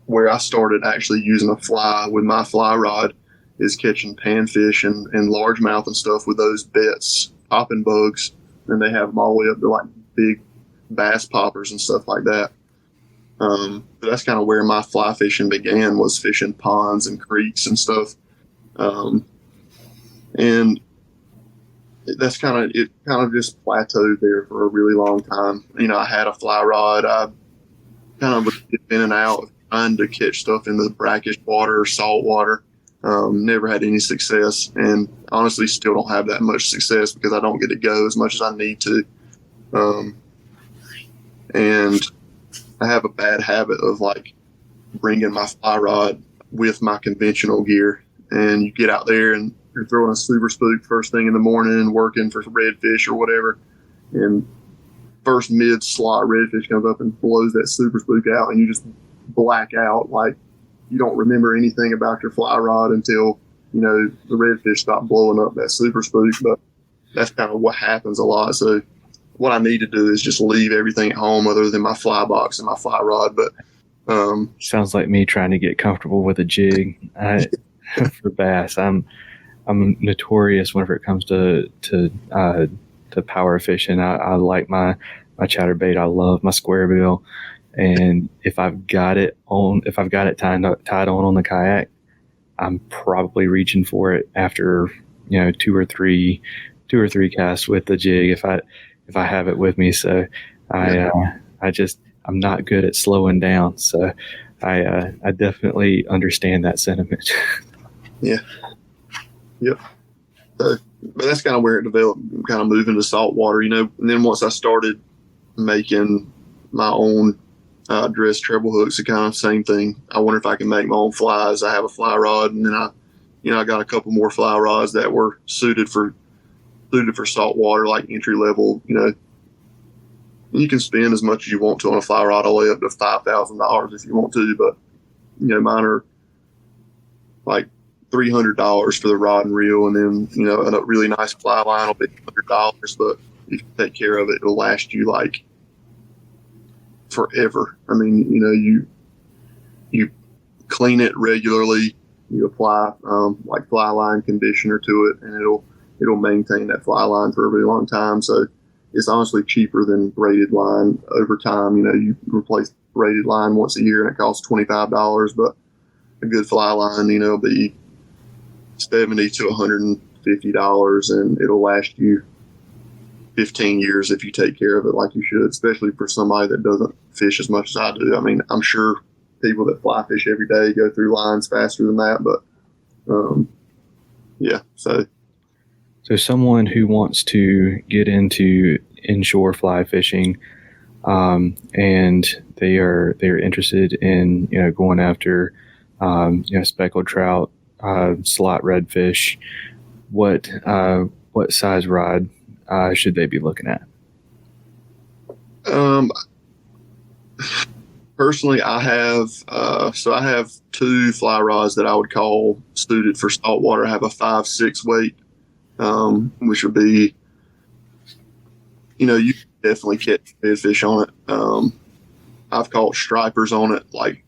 where I started actually using a fly with my fly rod is catching panfish and largemouth and stuff with those bets, popping bugs, and they have them all the way up to like big bass poppers and stuff like that. But that's kind of where my fly fishing began, was fishing ponds and creeks and stuff. And that's kind of just plateaued there for a really long time. I had a fly rod. I kind of was in and out of trying to catch stuff in the brackish water or salt water. Never had any success, and honestly still don't have that much success because I don't get to go as much as I need to. And I have a bad habit of like bringing my fly rod with my conventional gear, and you get out there and you're throwing a super spook first thing in the morning, working for redfish or whatever, and first mid slot redfish comes up and blows that super spook out, and you just black out. Like, you don't remember anything about your fly rod until the redfish stop blowing up that super spook. But that's kind of what happens a lot. So what I need to do is just leave everything at home other than my fly box and my fly rod. But sounds like me trying to get comfortable with a jig. For bass, I'm notorious whenever it comes to power fishing. I like my chatterbait. I love my square bill, and if I've got it tied on the kayak, I'm probably reaching for it after two or three casts with the jig if I have it with me. So I'm not good at slowing down. So I definitely understand that sentiment. Yeah. Yep. So, but that's kind of where it developed, kind of moving to saltwater, and then once I started making my own dress treble hooks, it kind of same thing. I wonder if I can make my own flies. I have a fly rod, and then I got a couple more fly rods that were suited for saltwater, like entry level. You can spend as much as you want to on a fly rod, all the way up to $5,000 if you want to, but mine are like $300 for the rod and reel, and then a really nice fly line will be $100, but if you take care of it, it'll last you like forever. I mean, you clean it regularly, you apply like fly line conditioner to it, and it'll maintain that fly line for a really long time. So it's honestly cheaper than braided line over time. You replace braided line once a year and it costs $25, but a good fly line, will be $70 to $150, and it'll last you 15 years if you take care of it like you should, especially for somebody that doesn't fish as much as I do. I mean, I'm sure people that fly fish every day go through lines faster than that, but yeah. So someone who wants to get into inshore fly fishing, and they're interested in going after speckled trout, slot redfish, what size rod should they be looking at? Personally, I have two fly rods that I would call suited for saltwater. I have a 5/6 weight, which would be, you can definitely catch redfish on it. I've caught stripers on it, like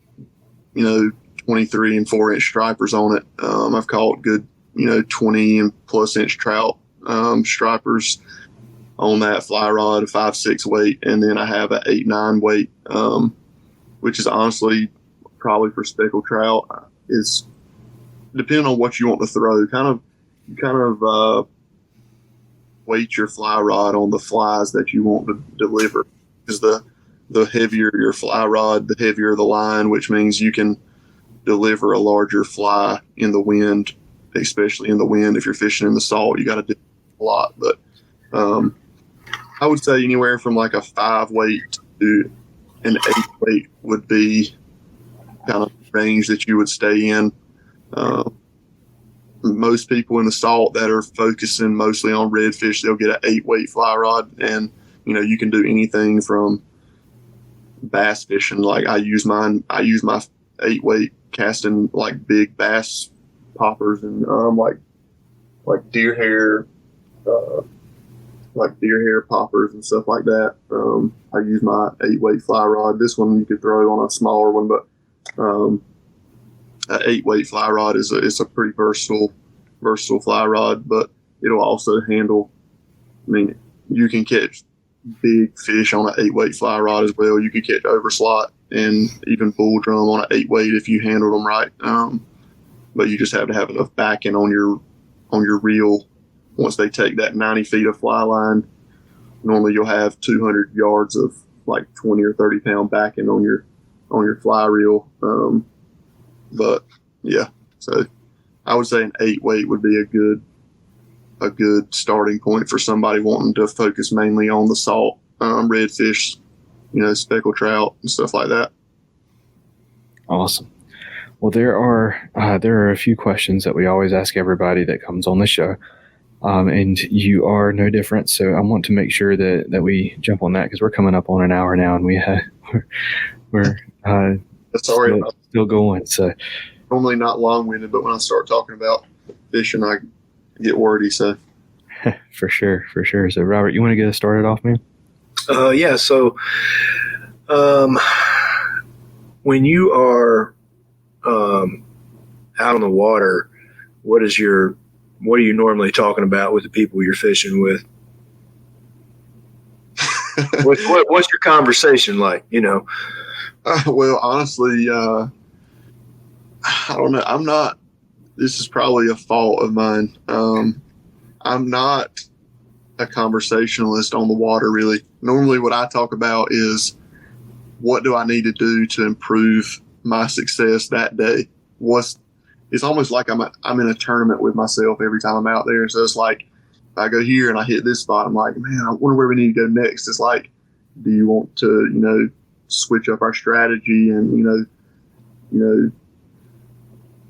23 and 4 inch stripers on it. I've caught good 20 and plus inch trout stripers on that fly rod, a 5/6 weight, and then I have an 8/9 weight, which is honestly probably for speckled trout. Is depending on what you want to throw. Kind of weight your fly rod on the flies that you want to deliver. Because the heavier your fly rod, the heavier the line, which means you can deliver a larger fly in the wind, especially in the wind. If you're fishing in the salt, you got to do a lot. But I would say anywhere from like a 5 weight to an 8 weight would be kind of range that you would stay in. Most people in the salt that are focusing mostly on redfish, they'll get an 8 weight fly rod, and you can do anything from bass fishing. Like I use my 8 weight casting like big bass poppers and like deer hair, poppers and stuff like that. I use my 8 weight fly rod. This one you could throw on a smaller one, but an 8 weight fly rod is a pretty versatile fly rod, but it'll also handle. I mean, you can catch big fish on an 8 weight fly rod as well. You could catch overslot and even bull drum on an 8 weight if you handle them right. But you just have to have enough backing on your reel. Once they take that 90 feet of fly line, normally you'll have 200 yards of like 20 or 30 pound backing on your fly reel. But yeah, so I would say an 8 weight would be a good starting point for somebody wanting to focus mainly on the salt, redfish, speckled trout and stuff like that. Awesome. Well, there are a few questions that we always ask everybody that comes on the show. And you are no different. So I want to make sure that we jump on that because we're coming up on an hour now and we're still going. So normally not long-winded, but when I start talking about fishing, I get wordy. So for sure. So Robert, you want to get us started off, man? Yeah. So, when you are out on the water, what are you normally talking about with the people you're fishing with? What's your conversation like? Well, honestly, I don't know. This is probably a fault of mine. I'm not a conversationalist on the water, really. Normally what I talk about is what do I need to do to improve my success that day? It's almost like I'm in a tournament with myself every time I'm out there. So it's like, if I go here and I hit this spot, I'm like, man, I wonder where we need to go next. It's like, do you want to, switch up our strategy and,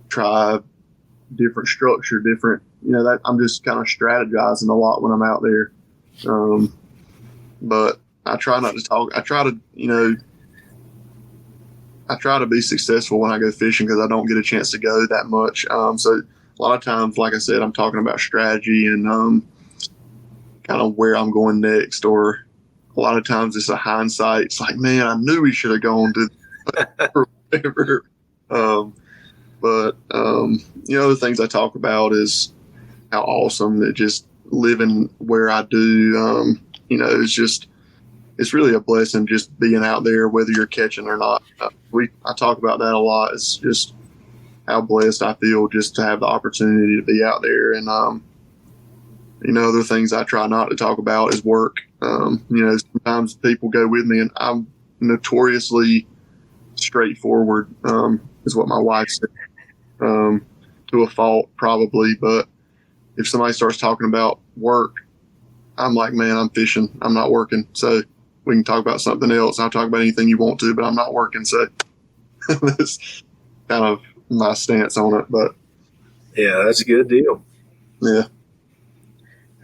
try different structure, that I'm just kind of strategizing a lot when I'm out there. But I try not to talk. I try to be successful when I go fishing because I don't get a chance to go that much. So a lot of times, like I said, I'm talking about strategy and kind of where I'm going next. Or a lot of times it's a hindsight. It's like, man, I knew we should have gone to or whatever. But the things I talk about is how awesome that just living where I do, it's really a blessing just being out there, whether you're catching or not. I talk about that a lot. It's just how blessed I feel just to have the opportunity to be out there. And, other things I try not to talk about is work. Sometimes people go with me, and I'm notoriously straightforward, is what my wife said, to a fault probably. But if somebody starts talking about work, I'm like, man, I'm fishing. I'm not working. So we can talk about something else. I'll talk about anything you want to, but I'm not working. So that's kind of my stance on it. But yeah, that's a good deal. Yeah.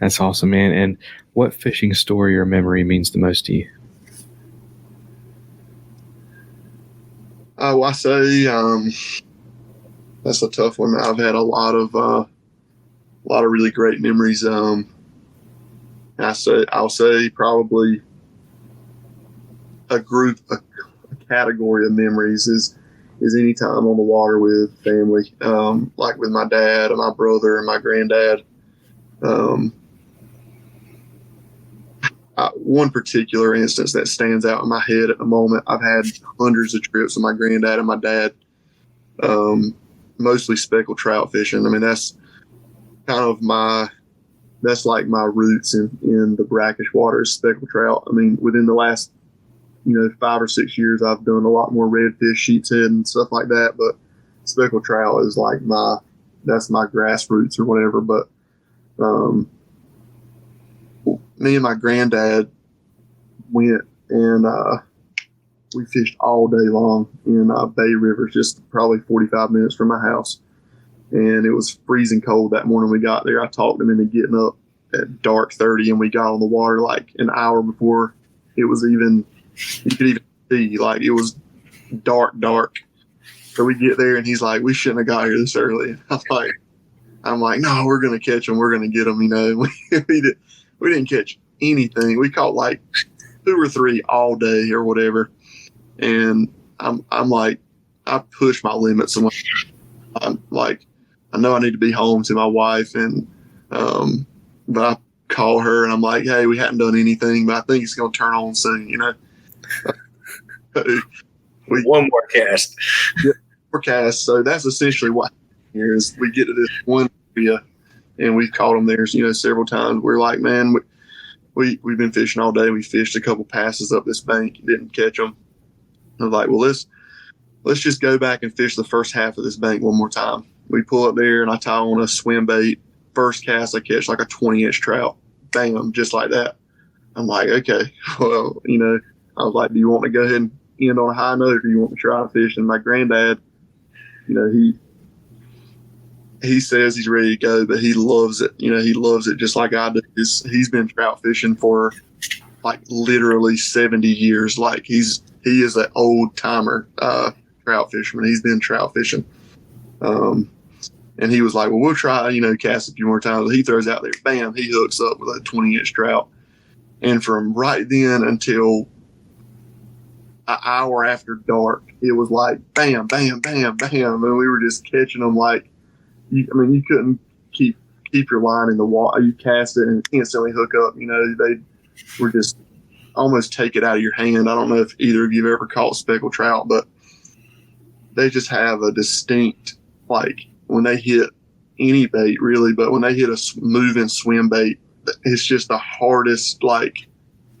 That's awesome, man. And what fishing story or memory means the most to you? I say that's a tough one. I've had a lot of really great memories. I'll say probably a category of memories is any time on the water with family, like with my dad and my brother and my granddad. One particular instance that stands out in my head at the moment, I've had hundreds of trips with my granddad and my dad, mostly speckled trout fishing. I mean, that's kind of that's like my roots in the brackish water is speckled trout. I mean, within the last, 5 or 6 years, I've done a lot more redfish, sheep's head and stuff like that. But speckled trout is like that's my grassroots or whatever. But, me and my granddad went and we fished all day long in Bay River, just probably 45 minutes from my house. And it was freezing cold that morning we got there. I talked him into getting up at dark 30, and we got on the water like an hour before it was even, you could even see, like it was dark. So we get there and he's like, we shouldn't have got here this early. I'm like, no, we're going to catch them. We're going to get them. We didn't catch anything. We caught like 2 or 3 all day or whatever. And I'm like, I push my limits. I'm like, I know I need to be home to my wife, and but I call her and I'm like, hey, we hadn't done anything, but I think it's going to turn on soon, One more cast. Yeah, more cast. So that's essentially what here is. We get to this one area, and we've caught them there, several times. We're like, man, we've been fishing all day. We fished a couple passes up this bank, didn't catch them. I was like, well, let's just go back and fish the first half of this bank one more time. We pull up there and I tie on a swim bait. First cast, I catch like a 20-inch trout. Bam, just like that. I'm like, okay, well, I was like, do you want to go ahead and end on a high note, or do you want to try to fish? And my granddad, he says he's ready to go, but he loves it. He loves it just like I do. He's been trout fishing for like literally 70 years. Like he is an old timer trout fisherman. He's been trout fishing. And he was like, well, we'll try, cast a few more times. He throws out there, bam, he hooks up with a 20-inch trout. And from right then until an hour after dark, it was like bam, bam, bam, bam. And we were just catching them like, you couldn't keep your line in the water. You cast it and instantly hook up. They were just almost take it out of your hand. I don't know if either of you have ever caught speckled trout, but they just have a distinct, like when they hit any bait really, but when they hit a moving swim bait, it's just the hardest, like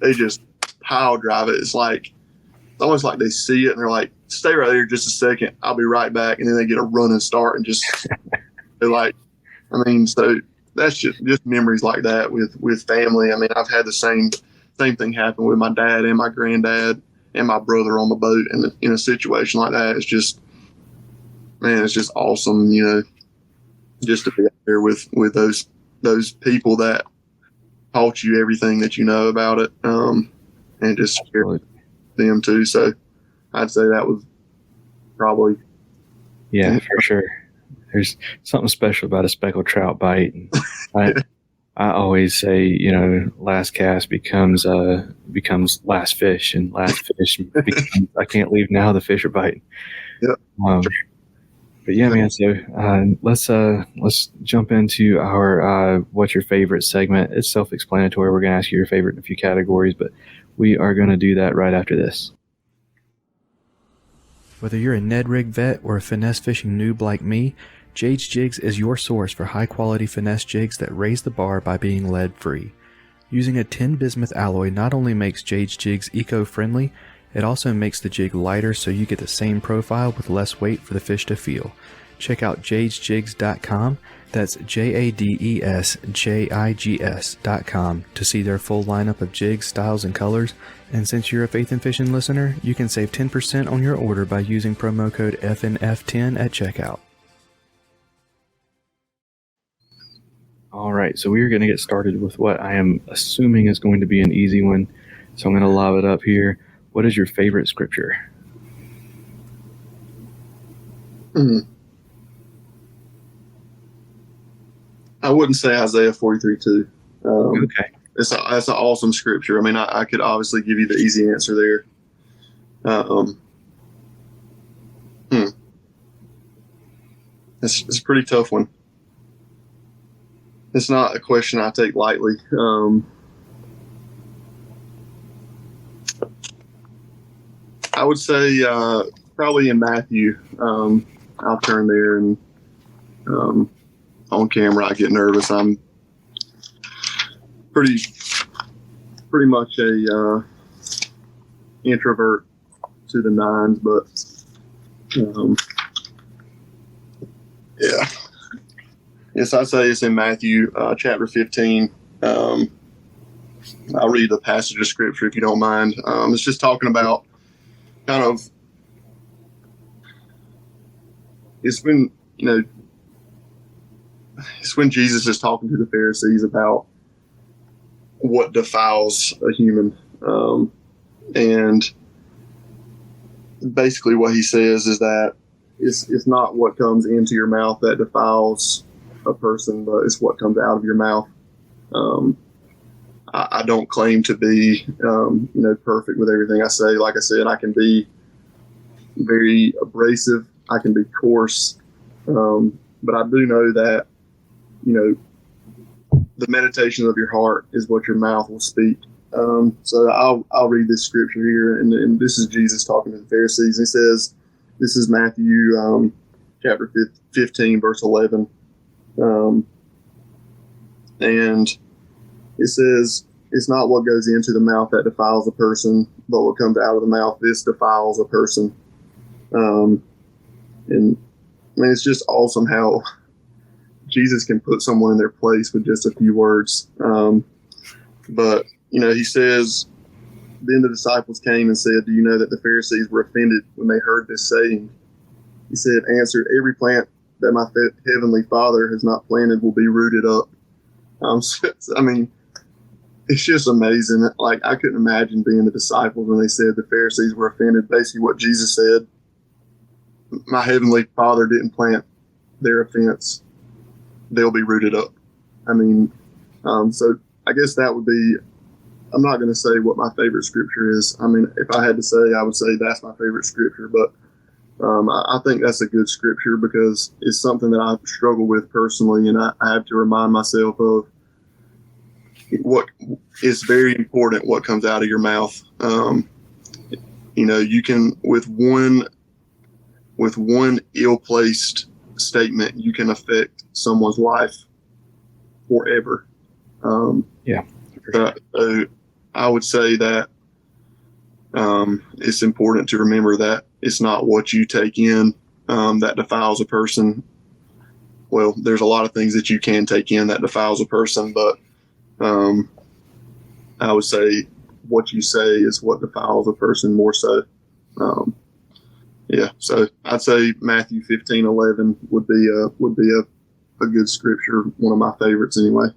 they just pile drive it. It's almost like they see it and they're like, stay right there just a second, I'll be right back. And then they get a running start and just, they're like, so that's just memories like that with family. I've had the same thing happen with my dad and my granddad and my brother on the boat. And in a situation like that, it's just, man, it's just awesome, just to be out there with those people that taught you everything that you know about it, and just share with them too. So I'd say that was probably. Yeah, for sure. There's something special about a speckled trout bite. I always say, last cast becomes last fish, and last fish becomes I can't leave now, the fish are biting. Yep. But yeah, man. So let's jump into our what's your favorite segment. It's self-explanatory. We're gonna ask you your favorite in a few categories, but we are gonna do that right after this. Whether you're a Ned Rig vet or a finesse fishing noob like me, Jade's Jigs is your source for high-quality finesse jigs that raise the bar by being lead-free. Using a tin bismuth alloy not only makes Jade's Jigs eco-friendly, it also makes the jig lighter so you get the same profile with less weight for the fish to feel. Check out jadesjigs.com, that's JADESJIGS.com, to see their full lineup of jigs, styles, and colors. And since you're a Faith and Fishing listener, you can save 10% on your order by using promo code FNF10 at checkout. All right, so we're going to get started with what I am assuming is going to be an easy one. So I'm going to lob it up here. What is your favorite scripture? I wouldn't say Isaiah 43:2. Okay. That's an awesome scripture. I mean, I could obviously give you the easy answer there. It's a pretty tough one. It's not a question I take lightly. I would say probably in Matthew. I'll turn there, and on camera I get nervous. I'm pretty much a introvert to the nines, but yeah. Yes, I'd say it's in Matthew chapter 15. I'll read the passage of scripture if you don't mind. It's just talking about kind of, it's when Jesus is talking to the Pharisees about what defiles a human. And basically what he says is that it's not what comes into your mouth that defiles a person, but it's what comes out of your mouth. I don't claim to be, perfect with everything I say. Like I said, I can be very abrasive. I can be coarse. But I do know that, the meditation of your heart is what your mouth will speak. So I'll read this scripture here, and this is Jesus talking to the Pharisees. He says, this is Matthew chapter 15, verse 11. And it says, it's not what goes into the mouth that defiles a person, but what comes out of the mouth, this defiles a person. And I mean, it's just awesome how Jesus can put someone in their place with just a few words. But, he says, then the disciples came and said, do you know that the Pharisees were offended when they heard this saying? He said, answered, every plant that my heavenly Father has not planted will be rooted up. It's just amazing. Like, I couldn't imagine being the disciples when they said the Pharisees were offended. Basically what Jesus said, my heavenly Father didn't plant their offense. They'll be rooted up. So I guess that would be, I'm not going to say what my favorite scripture is. If I had to say, I would say that's my favorite scripture, but I think that's a good scripture because it's something that I struggle with personally, and I have to remind myself of what is very important, what comes out of your mouth. You can, with one ill-placed statement, you can affect someone's life forever. I would say that it's important to remember that it's not what you take in that defiles a person. Well, there's a lot of things that you can take in that defiles a person, but I would say what you say is what defiles a person more so. So I'd say Matthew 15:11 would be a good scripture, one of my favorites anyway.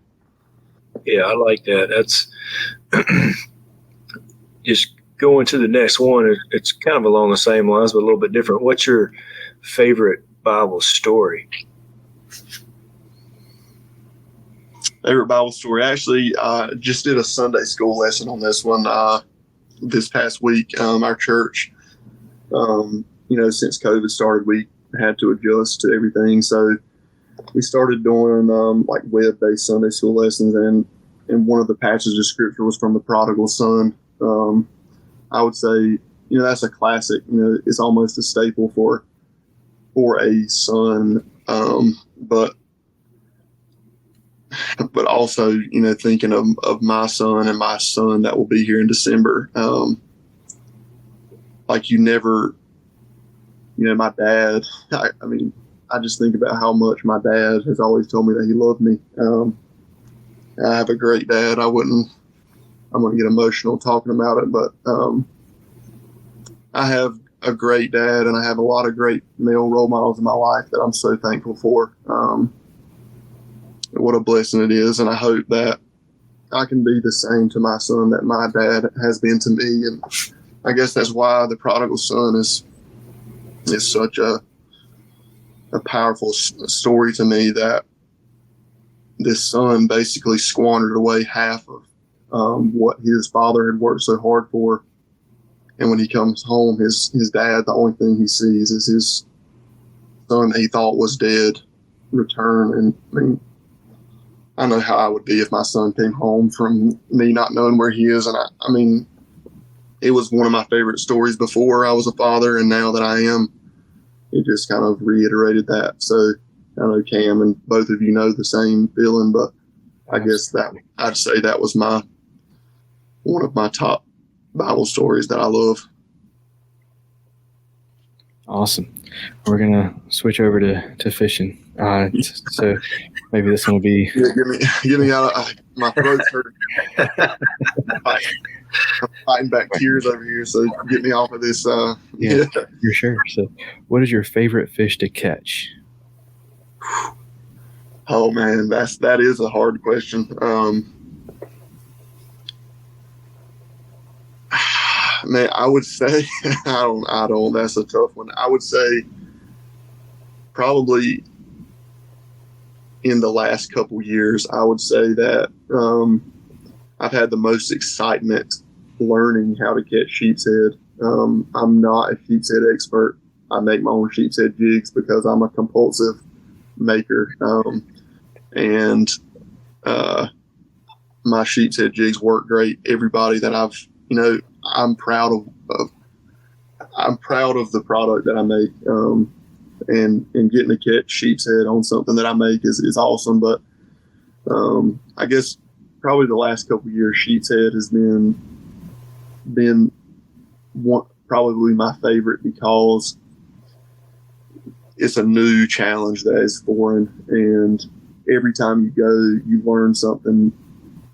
Yeah, I like that. That's just going to the next one. It's kind of along the same lines, but a little bit different. What's your favorite Bible story? Favorite Bible story? Actually, just did a Sunday school lesson on this one this past week. Our church, since COVID started, we had to adjust to everything. So we started doing like web-based Sunday school lessons, and one of the passages of scripture was from the prodigal son. I would say, that's a classic. It's almost a staple for a son. But also, thinking of my son and my son that will be here in December. Like you never, my dad, I just think about how much my dad has always told me that he loved me. I have a great dad. I'm going to get emotional talking about it, but I have a great dad, and I have a lot of great male role models in my life that I'm so thankful for. What a blessing it is, and I hope that I can be the same to my son that my dad has been to me. And I guess that's why the prodigal son is such a powerful story to me, that this son basically squandered away half of what his father had worked so hard for. And when he comes home, his dad, the only thing he sees is his son he thought was dead return. And I know how I would be if my son came home from me not knowing where he is. And it was one of my favorite stories before I was a father, and now that I am, it just kind of reiterated that. So I know Cam and both of you know the same feeling, but I guess that I'd say that was one of my top Bible stories that I love. Awesome. We're gonna switch over to fishing. So maybe this one will be. Yeah, get me out of my throat's hurt. I'm fighting back tears over here, so get me off of this. Yeah, for sure. So, what is your favorite fish to catch? Oh man, that is a hard question. Man, I would say I don't. That's a tough one. I would say probably in the last couple years, I would say that I've had the most excitement learning how to catch sheep's head. I'm not a sheep's head expert. I make my own sheep's head jigs because I'm a compulsive maker. And my sheep's head jigs work great. Everybody that I'm proud of the product that I make. And getting to catch sheep's head on something that I make is awesome. But I guess probably the last couple of years, sheep's head has been probably my favorite because it's a new challenge that is foreign, and every time you go, you learn something,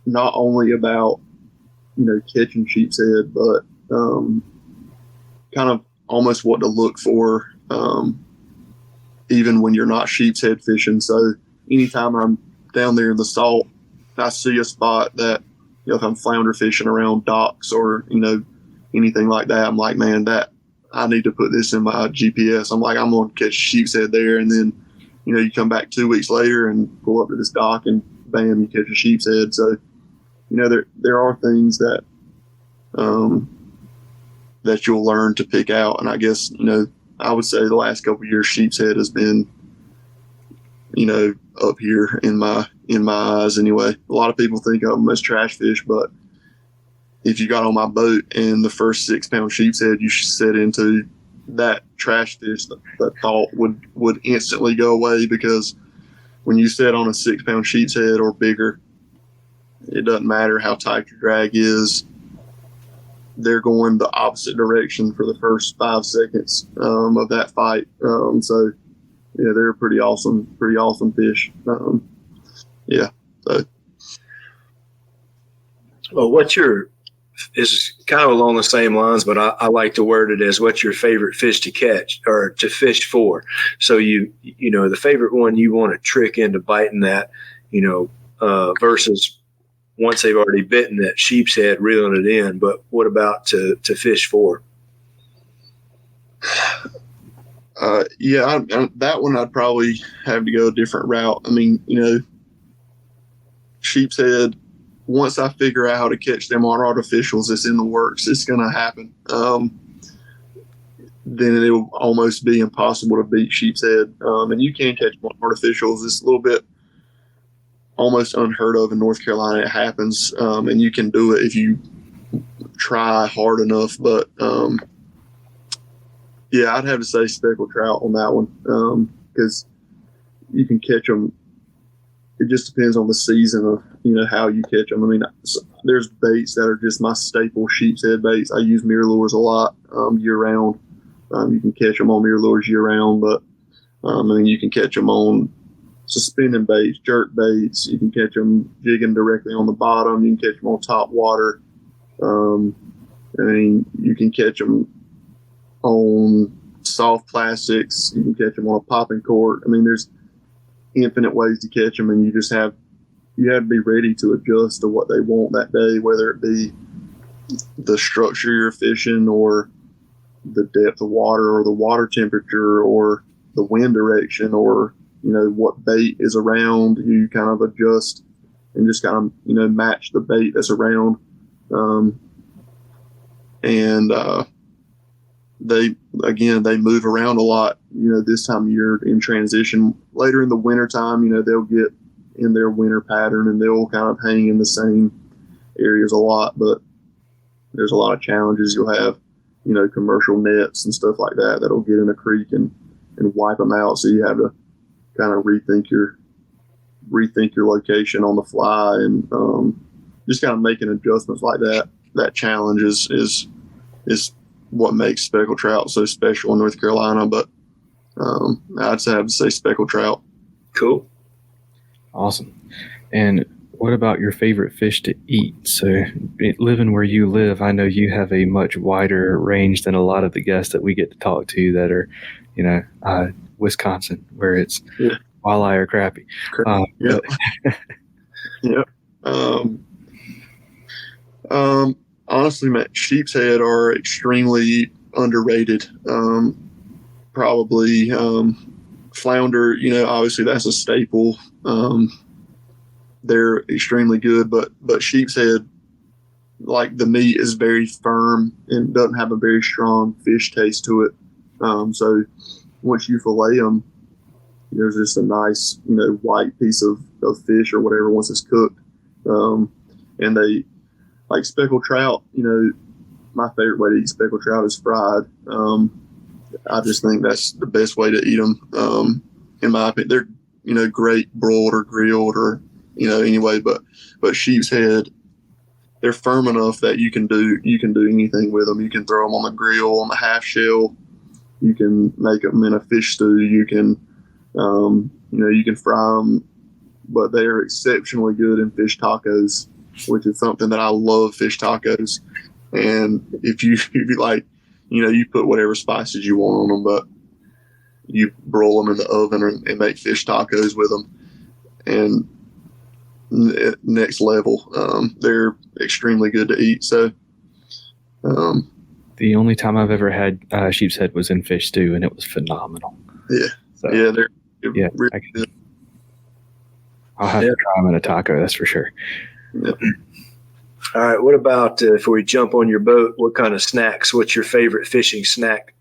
not only about catching sheep's head, but kind of almost what to look for, even when you're not sheep's head fishing. So anytime I'm down there in the salt, I see a spot that, if I'm flounder fishing around docks or, anything like that, I'm like, man, that I need to put this in my GPS. I'm like, I'm going to catch sheep's head there. And then, you come back 2 weeks later and pull up to this dock and bam, you catch a sheep's head. So, there are things that, that you'll learn to pick out. And I guess, I would say the last couple of years, sheep's head has been, up here in my eyes anyway. A lot of people think of them as trash fish, but if you got on my boat and the first 6 pound sheep's head you set into, that trash fish, that thought would instantly go away, because when you set on a 6 pound sheep's head or bigger, it doesn't matter how tight your drag is. They're going the opposite direction for the first 5 seconds of that fight. So yeah, they're pretty awesome fish. So. Well, is kind of along the same lines, but I like to word it as what's your favorite fish to catch or to fish for. So the favorite one you want to trick into biting that, versus once they've already bitten that sheep's head, reeling it in. But what about to fish for? That one I'd probably have to go a different route. Sheep's head, once I figure out how to catch them on artificials, it's in the works. It's going to happen. then it will almost be impossible to beat sheep's head. And you can catch them on artificials. It's a little bit almost unheard of in North Carolina. It happens, and you can do it if you try hard enough. But yeah, I'd have to say speckled trout on that one, because you can catch them. It just depends on the season of, how you catch them. I mean, there's baits that are just my staple sheep's head baits. I use mirror lures a lot year round. You can catch them on mirror lures year round, but you can catch them on suspending baits, jerk baits. You can catch them jigging directly on the bottom. You can catch them on top water. You can catch them on soft plastics. You can catch them on a popping cork. There's infinite ways to catch them, and you have to be ready to adjust to what they want that day, whether it be the structure you're fishing or the depth of water or the water temperature or the wind direction or what bait is around. You kind of adjust and just kind of match the bait that's around. They move around a lot, this time of year in transition. Later in the winter time, they'll get in their winter pattern and they'll kind of hang in the same areas a lot, but there's a lot of challenges. You'll have, commercial nets and stuff like that that'll get in a creek and wipe them out. So you have to kind of rethink your location on the fly, and just kind of making adjustments like that. That challenge is what makes speckled trout so special in North Carolina. But I'd have to say speckled trout. Cool. Awesome. And what about your favorite fish to eat? So living where you live, I know you have a much wider range than a lot of the guests that we get to talk to that are, Wisconsin, where it's walleye or crappie. Honestly, man, sheep's head are extremely underrated. Probably flounder, obviously that's a staple. They're extremely good, but sheep's head, like the meat is very firm and doesn't have a very strong fish taste to it. So once you fillet them, there's just a nice, white piece of fish or whatever once it's cooked. And they, like speckled trout, my favorite way to eat speckled trout is fried. I just think that's the best way to eat them. In my opinion, they're, great broiled or grilled or, anyway, but sheep's head, they're firm enough that you can do anything with them. You can throw them on the grill, on the half shell. You can make them in a fish stew. You can, you can fry them, but they are exceptionally good in fish tacos, which is something that I love, fish tacos. And if you like, you put whatever spices you want on them, but you broil them in the oven and make fish tacos with them. And next level. They're extremely good to eat. So, the only time I've ever had sheep's head was in fish stew, and it was phenomenal. Yeah, they're really good. I'll have to try them in a taco, that's for sure. Yeah. All right. What about if we jump on your boat? What kind of snacks? What's your favorite fishing snack?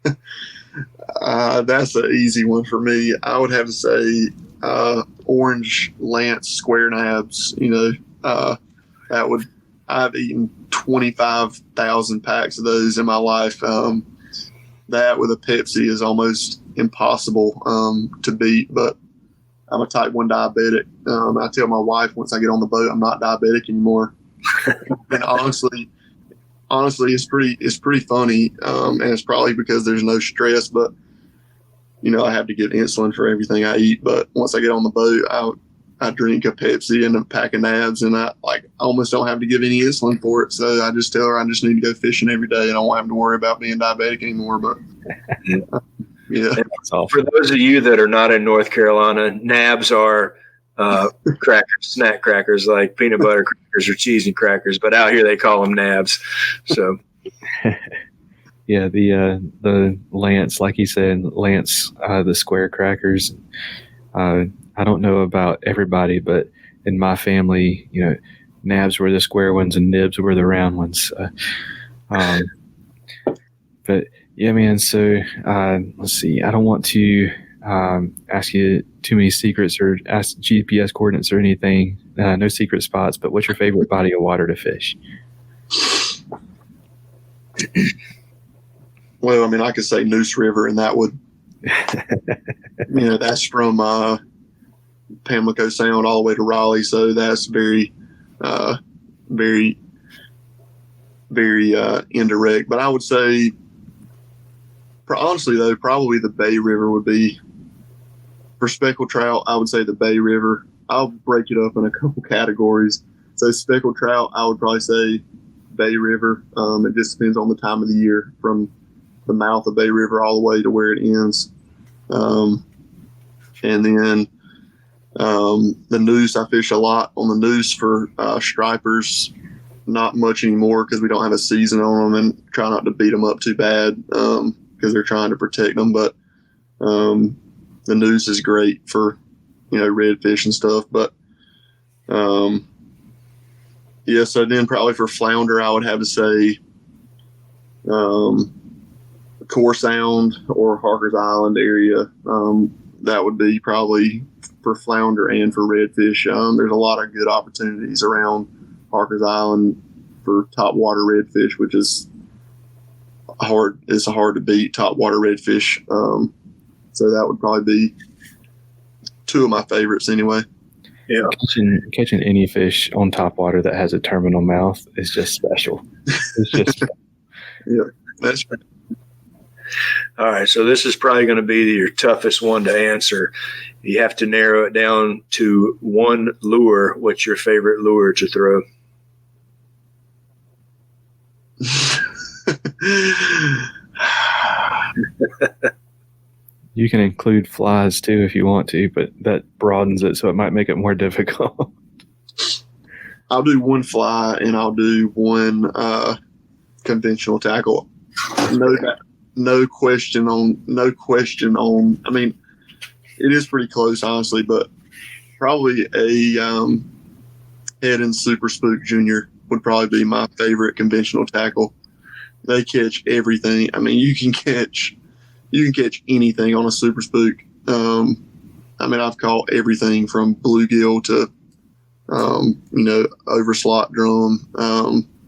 That's an easy one for me. I would have to say orange Lance square nabs. I've eaten 25,000 packs of those in my life. That with a Pepsi is almost impossible to beat, but I'm a type 1 diabetic. I tell my wife once I get on the boat, I'm not diabetic anymore. And honestly, it's pretty funny. And it's probably because there's no stress, but I have to get insulin for everything I eat. But once I get on the boat, I drink a Pepsi and a pack of nabs, and I almost don't have to give any insulin for it. So I just tell her I just need to go fishing every day, and I don't have to worry about being diabetic anymore. But yeah. For those of you that are not in North Carolina, nabs are crackers, snack crackers like peanut butter crackers or cheese and crackers, but out here they call them nabs. So. Yeah, the Lance, like you said, Lance, the square crackers. I don't know about everybody, but in my family, nabs were the square ones and nibs were the round ones. But Yeah, man. So let's see. I don't want to ask you too many secrets or ask GPS coordinates or anything. No secret spots. But what's your favorite body of water to fish? Well, I mean, I could say Noose River, and that would, that's from Pamlico Sound all the way to Raleigh. So that's very, very, very indirect. But I would say, honestly, though, probably the Bay River would be, for speckled trout, I would say the Bay River. I'll break it up in a couple categories. So speckled trout, I would probably say Bay River. It just depends on the time of the year, from the mouth of Bay River all the way to where it ends. And then the noose, I fish a lot on the noose for stripers. Not much anymore because we don't have a season on them, and try not to beat them up too bad because they're trying to protect them. But the noose is great for redfish and stuff. But so then probably for flounder, I would have to say Core Sound or Harker's Island area. That would be probably for flounder and for redfish. There's a lot of good opportunities around Harker's Island for topwater redfish, which is hard. It's hard to beat topwater redfish. So that would probably be two of my favorites anyway. Yeah. Catching any fish on topwater that has a terminal mouth is just special. It's just yeah, that's right. All right, so this is probably going to be your toughest one to answer. You have to narrow it down to one lure. What's your favorite lure to throw? You can include flies too if you want to, but that broadens it, so it might make it more difficult. I'll do one fly and I'll do one conventional tackle. No question on. I mean, it is pretty close, honestly, but probably a Head and Super Spook Junior would probably be my favorite conventional tackle. They catch everything. I mean, you can catch anything on a Super Spook. I mean, I've caught everything from bluegill to over slot drum.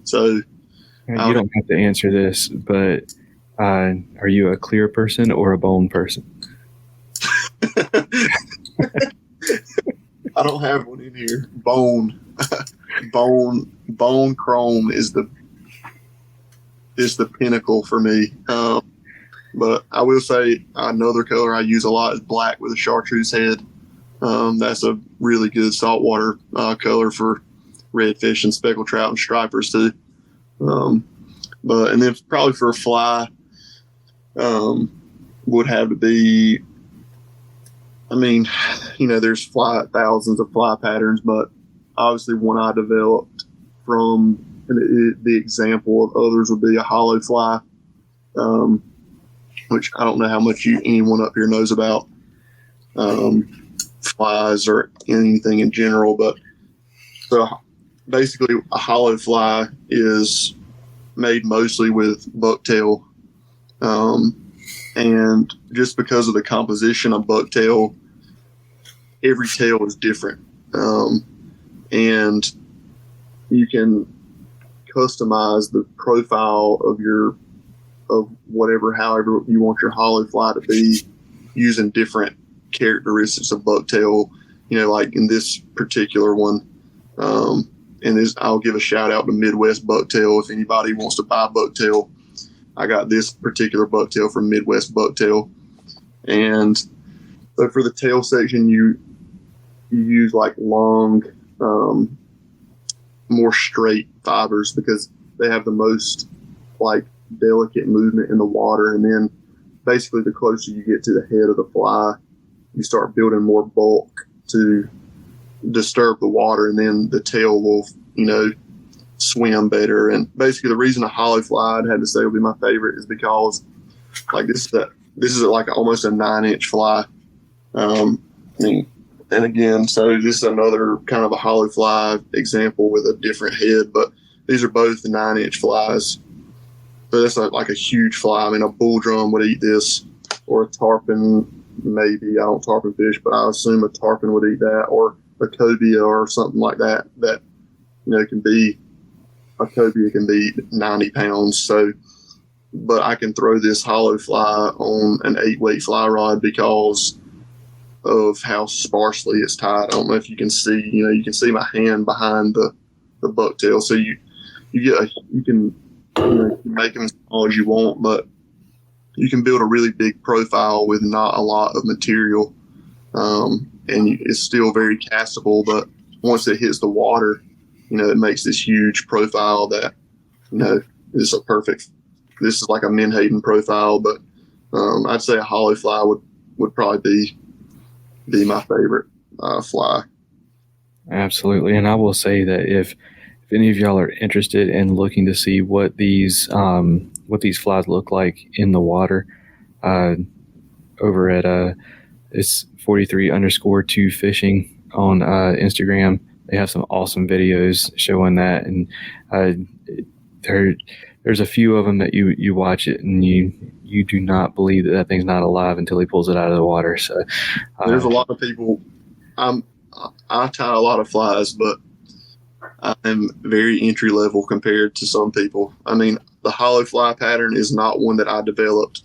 So you don't have to answer this, but are you a clear person or a bone person? I don't have one in here. Bone chrome is the pinnacle for me. But I will say another color I use a lot is black with a chartreuse head. That's a really good saltwater color for redfish and speckled trout and stripers too. And then probably for a fly, would have to be, I mean, there's thousands of fly patterns, but obviously one I developed from the example of others would be a hollow fly, which I don't know how much anyone up here knows about flies or anything in general, but so basically a hollow fly is made mostly with bucktail. And just because of the composition of bucktail, every tail is different. And you can customize the profile of however you want your hollow fly to be using different characteristics of bucktail, like in this particular one. I'll give a shout out to Midwest Bucktail. If anybody wants to buy bucktail, I got this particular bucktail from Midwest Bucktail. And so for the tail section, you use like long, more straight fibers because they have the most like delicate movement in the water. And then basically the closer you get to the head of the fly, you start building more bulk to disturb the water, and then the tail will, swim better. And basically the reason a hollow fly I'd have to say would be my favorite is because like this is like almost a 9-inch fly. And again, so this is another kind of a hollow fly example with a different head, but these are both 9-inch flies. but it's like a huge fly. I mean, a bull drum would eat this, or a tarpon, maybe. I don't tarpon fish, but I assume a tarpon would eat that, or a cobia or something like that. That, a cobia can be 90 pounds. So, but I can throw this hollow fly on an 8-weight fly rod because of how sparsely it's tied. I don't know if you can see, you can see my hand behind the bucktail. So you can make them as small as you want, but you can build a really big profile with not a lot of material. And it's still very castable, but once it hits the water, it makes this huge profile that, is a perfect, this is like a menhaden profile, but I'd say a hollow fly would probably be my favorite fly. Absolutely. And I will say that if any of y'all are interested in looking to see what these flies look like in the water, over at it's 43_2 fishing on Instagram. They have some awesome videos showing that, and there's a few of them that you watch it and you do not believe that thing's not alive until he pulls it out of the water. So there's a lot of people. I tie a lot of flies, but I'm very entry level compared to some people. I mean, the hollow fly pattern is not one that I developed.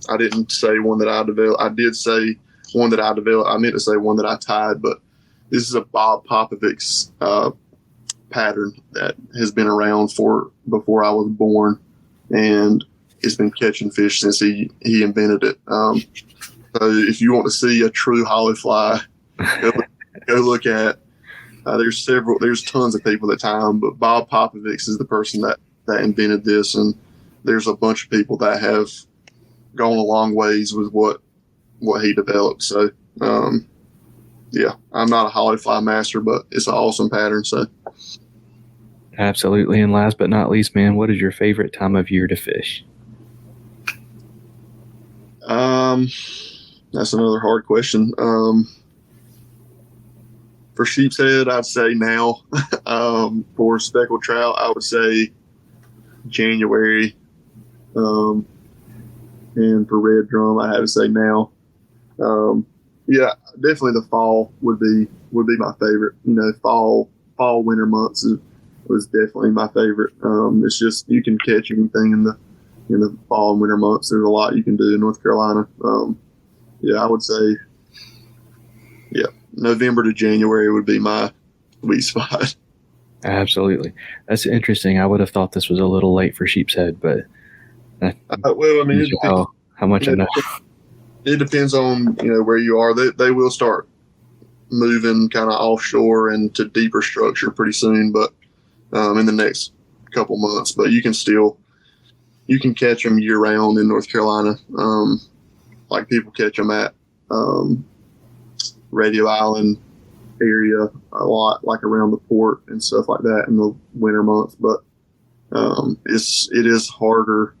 I didn't say one that I developed. I did say one that I developed. I meant to say one that I tied, but this is a Bob Popovic's pattern that has been around for before I was born, and it's been catching fish since he invented it. So if you want to see a true hollow fly, go look at. There's tons of people that tie them, but Bob Popovich is the person that invented this, and there's a bunch of people that have gone a long ways with what he developed. So, yeah, I'm not a hollow fly master, but it's an awesome pattern. So, absolutely. And last but not least, man, what is your favorite time of year to fish? That's another hard question. For sheep's head, I'd say now. For speckled trout, I would say January. And for red drum, I have to say now. Yeah, definitely the fall would be my favorite. Fall winter months was definitely my favorite. It's just you can catch anything in the fall and winter months. There's a lot you can do in North Carolina. Yeah, I would say, yeah, November to January would be my sweet spot. Absolutely. That's interesting. I would have thought this was a little late for sheep's head, but well, I mean, it depends, how much I know. It depends on where you are. They will start moving kind of offshore and to deeper structure pretty soon, but in the next couple months. But you can catch them year round in North Carolina. Like people catch them at Radio Island area a lot, like around the port and stuff like that in the winter months. But it is harder,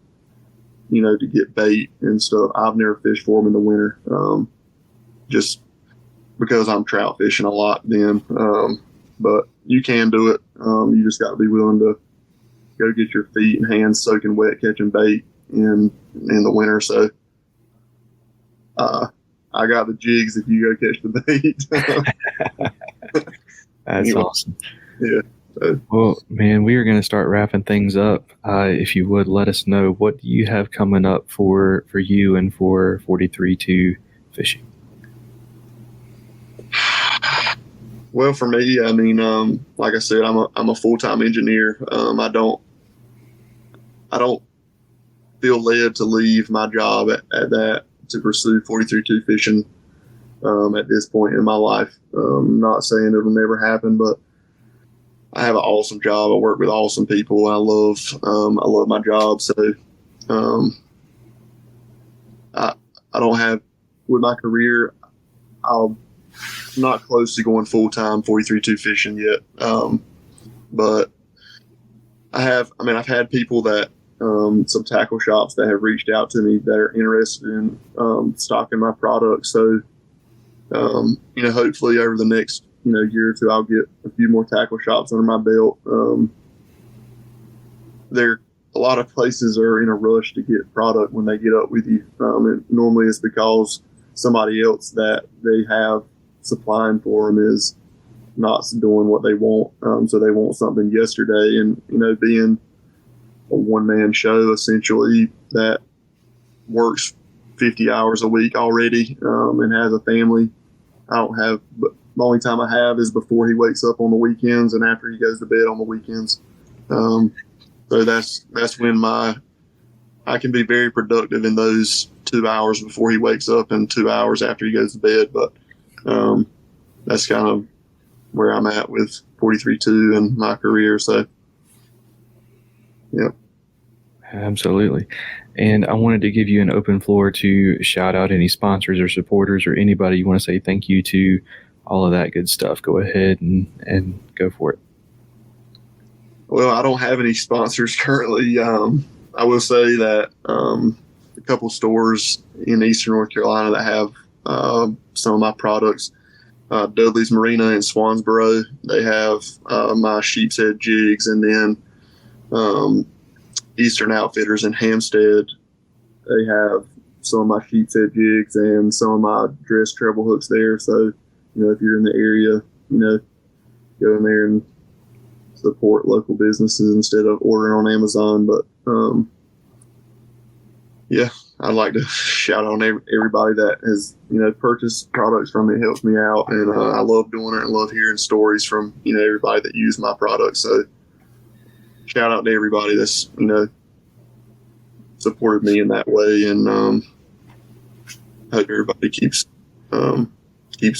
to get bait and stuff. I've never fished for them in the winter, just because I'm trout fishing a lot then. But you can do it. You just got to be willing to go get your feet and hands soaking wet catching bait in the winter. So I got the jigs if you go catch the bait. That's awesome. Yeah. Well, man, we are going to start wrapping things up. If you would let us know, what do you have coming up for you and for 43-2 fishing? Well, for me, I mean, like I said, I'm a full-time engineer. I don't feel led to leave my job at that to pursue 43-2 fishing at this point in my life. I'm not saying it'll never happen, but I have an awesome job. I work with awesome people. I love my job. So I don't have, with my career, I'm not close to going full-time 43-2 fishing yet. But I've had people that, some tackle shops that have reached out to me that are interested in stocking my product. So, hopefully over the next year or two, I'll get a few more tackle shops under my belt. They're a lot of places are in a rush to get product when they get up with you. And normally it's because somebody else that they have supplying for them is not doing what they want. So they want something yesterday. And, being a one-man show essentially that works 50 hours a week already and has a family, but the only time I have is before he wakes up on the weekends and after he goes to bed on the weekends. So that's when I can be very productive in those 2 hours before he wakes up and 2 hours after he goes to bed. But that's kind of where I'm at with 43.2 and my career. So, yeah. Absolutely. And I wanted to give you an open floor to shout out any sponsors or supporters or anybody you want to say thank you to, all of that good stuff. Go ahead and go for it. Well, I don't have any sponsors currently. I will say that a couple stores in Eastern North Carolina that have some of my products, Dudley's Marina in Swansboro, they have my sheep's head jigs, and then Eastern Outfitters in Hampstead, they have some of my sheep's head jigs and some of my dress treble hooks there. So, if you're in the area, go in there and support local businesses instead of ordering on Amazon. But I'd like to shout out everybody that has purchased products from me. It helps me out, and I love doing it and love hearing stories from everybody that use my products. So shout out to everybody that's supported me in that way, and hope everybody keeps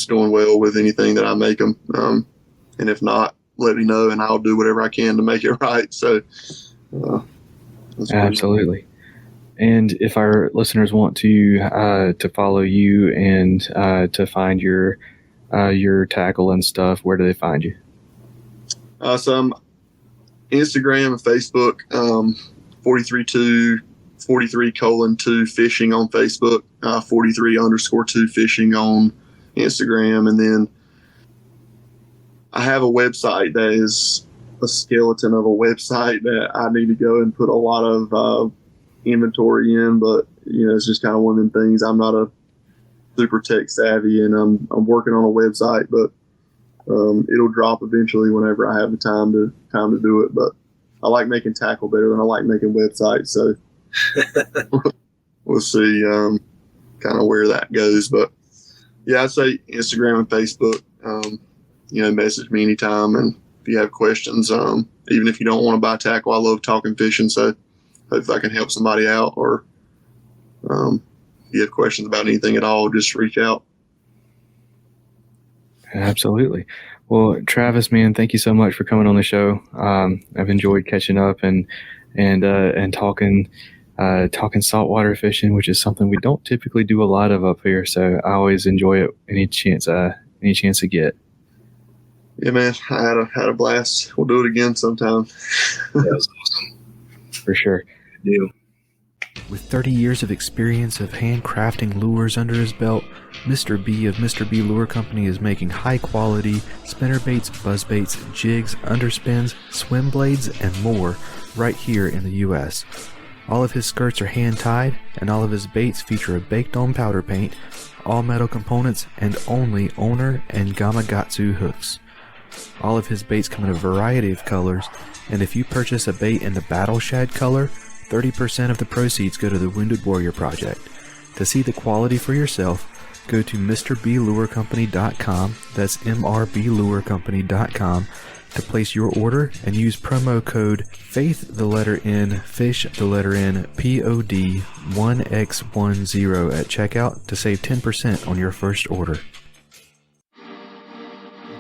doing well with anything that I make them. And if not, let me know, and I'll do whatever I can to make it right. So, absolutely. And if our listeners want to follow you and to find your tackle and stuff, where do they find you? So I'm Instagram and Facebook, 43:2 fishing on Facebook, 43_2 fishing on Instagram, and then I have a website that is a skeleton of a website that I need to go and put a lot of inventory in, but it's just kind of one of them things. I'm not a super tech savvy, and I'm working on a website, but it'll drop eventually whenever I have the time to do it. But I like making tackle better than I like making websites, so we'll see kind of where that goes. But yeah, I'd say Instagram and Facebook. Message me anytime, and if you have questions, even if you don't want to buy tackle, I love talking fishing, so hopefully I can help somebody out, or if you have questions about anything at all, just reach out. Absolutely. Well, Travis, man, thank you so much for coming on the show. I've enjoyed catching up and talking saltwater fishing, which is something we don't typically do a lot of up here. So I always enjoy it any chance to get. Yeah, man, I had a blast. We'll do it again sometime. That was awesome. For sure. Good deal. With 30 years of experience of handcrafting lures under his belt, Mr. B of Mr. B Lure Company is making high-quality spinnerbaits, buzzbaits, jigs, underspins, swim blades, and more right here in the U.S. All of his skirts are hand-tied, and all of his baits feature a baked-on powder paint, all metal components, and only Owner and Gamakatsu hooks. All of his baits come in a variety of colors, and if you purchase a bait in the Battle Shad color, 30% of the proceeds go to the Wounded Warrior Project. To see the quality for yourself, go to MrBLureCompany.com, that's MRBLureCompany.com, to place your order and use promo code FAITH_N, POD 1X10 at checkout to save 10% on your first order.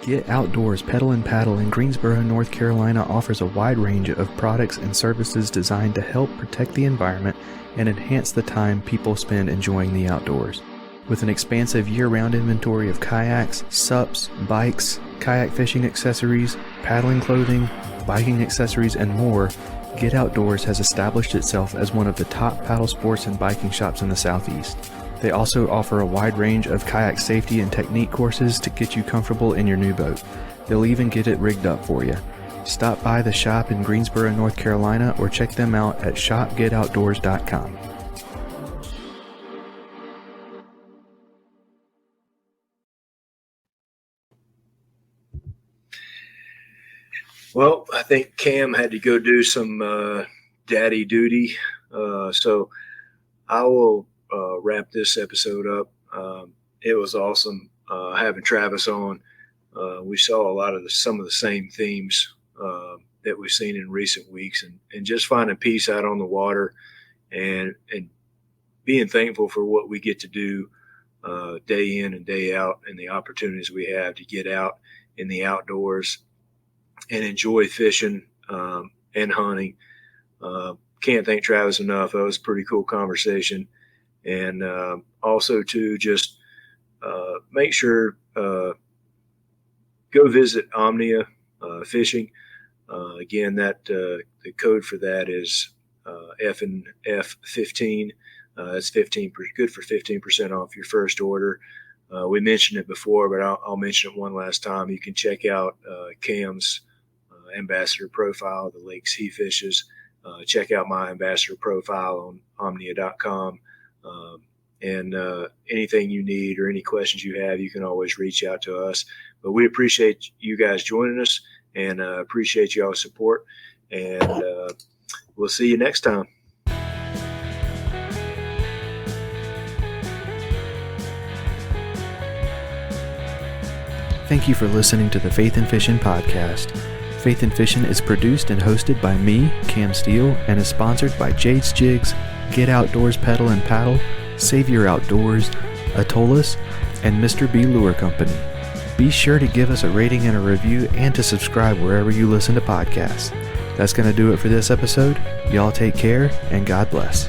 Get Outdoors Pedal and Paddle in Greensboro, North Carolina offers a wide range of products and services designed to help protect the environment and enhance the time people spend enjoying the outdoors. With an expansive year-round inventory of kayaks, SUPs, bikes, kayak fishing accessories, paddling clothing, biking accessories, and more, Get Outdoors has established itself as one of the top paddle sports and biking shops in the Southeast. They also offer a wide range of kayak safety and technique courses to get you comfortable in your new boat. They'll even get it rigged up for you. Stop by the shop in Greensboro, North Carolina, or check them out at shopgetoutdoors.com. Well, I think Cam had to go do some daddy duty, so I will wrap this episode up. It was awesome having Travis on. We saw a lot of some of the same themes that we've seen in recent weeks, and just finding peace out on the water, and being thankful for what we get to do day in and day out, and the opportunities we have to get out in the outdoors and enjoy fishing and hunting. Can't thank Travis enough. That was a pretty cool conversation. And also to just make sure, go visit Omnia Fishing. Again, that the code for that is FNF15. That's good for 15% off your first order. We mentioned it before, but I'll mention it one last time. You can check out Cam's ambassador profile, the lakes he fishes. Check out my ambassador profile on omnia.com. And anything you need or any questions you have, you can always reach out to us. But we appreciate you guys joining us, and appreciate y'all's support. And we'll see you next time. Thank you for listening to the Faith and Fishing podcast. Faith and Fishing is produced and hosted by me, Cam Steele, and is sponsored by Jade's Jigs, Get Outdoors Pedal and Paddle, Savior Outdoors, Atollas, and Mr. B Lure Company. Be sure to give us a rating and a review, and to subscribe wherever you listen to podcasts. That's going to do it for this episode. Y'all take care, and God bless.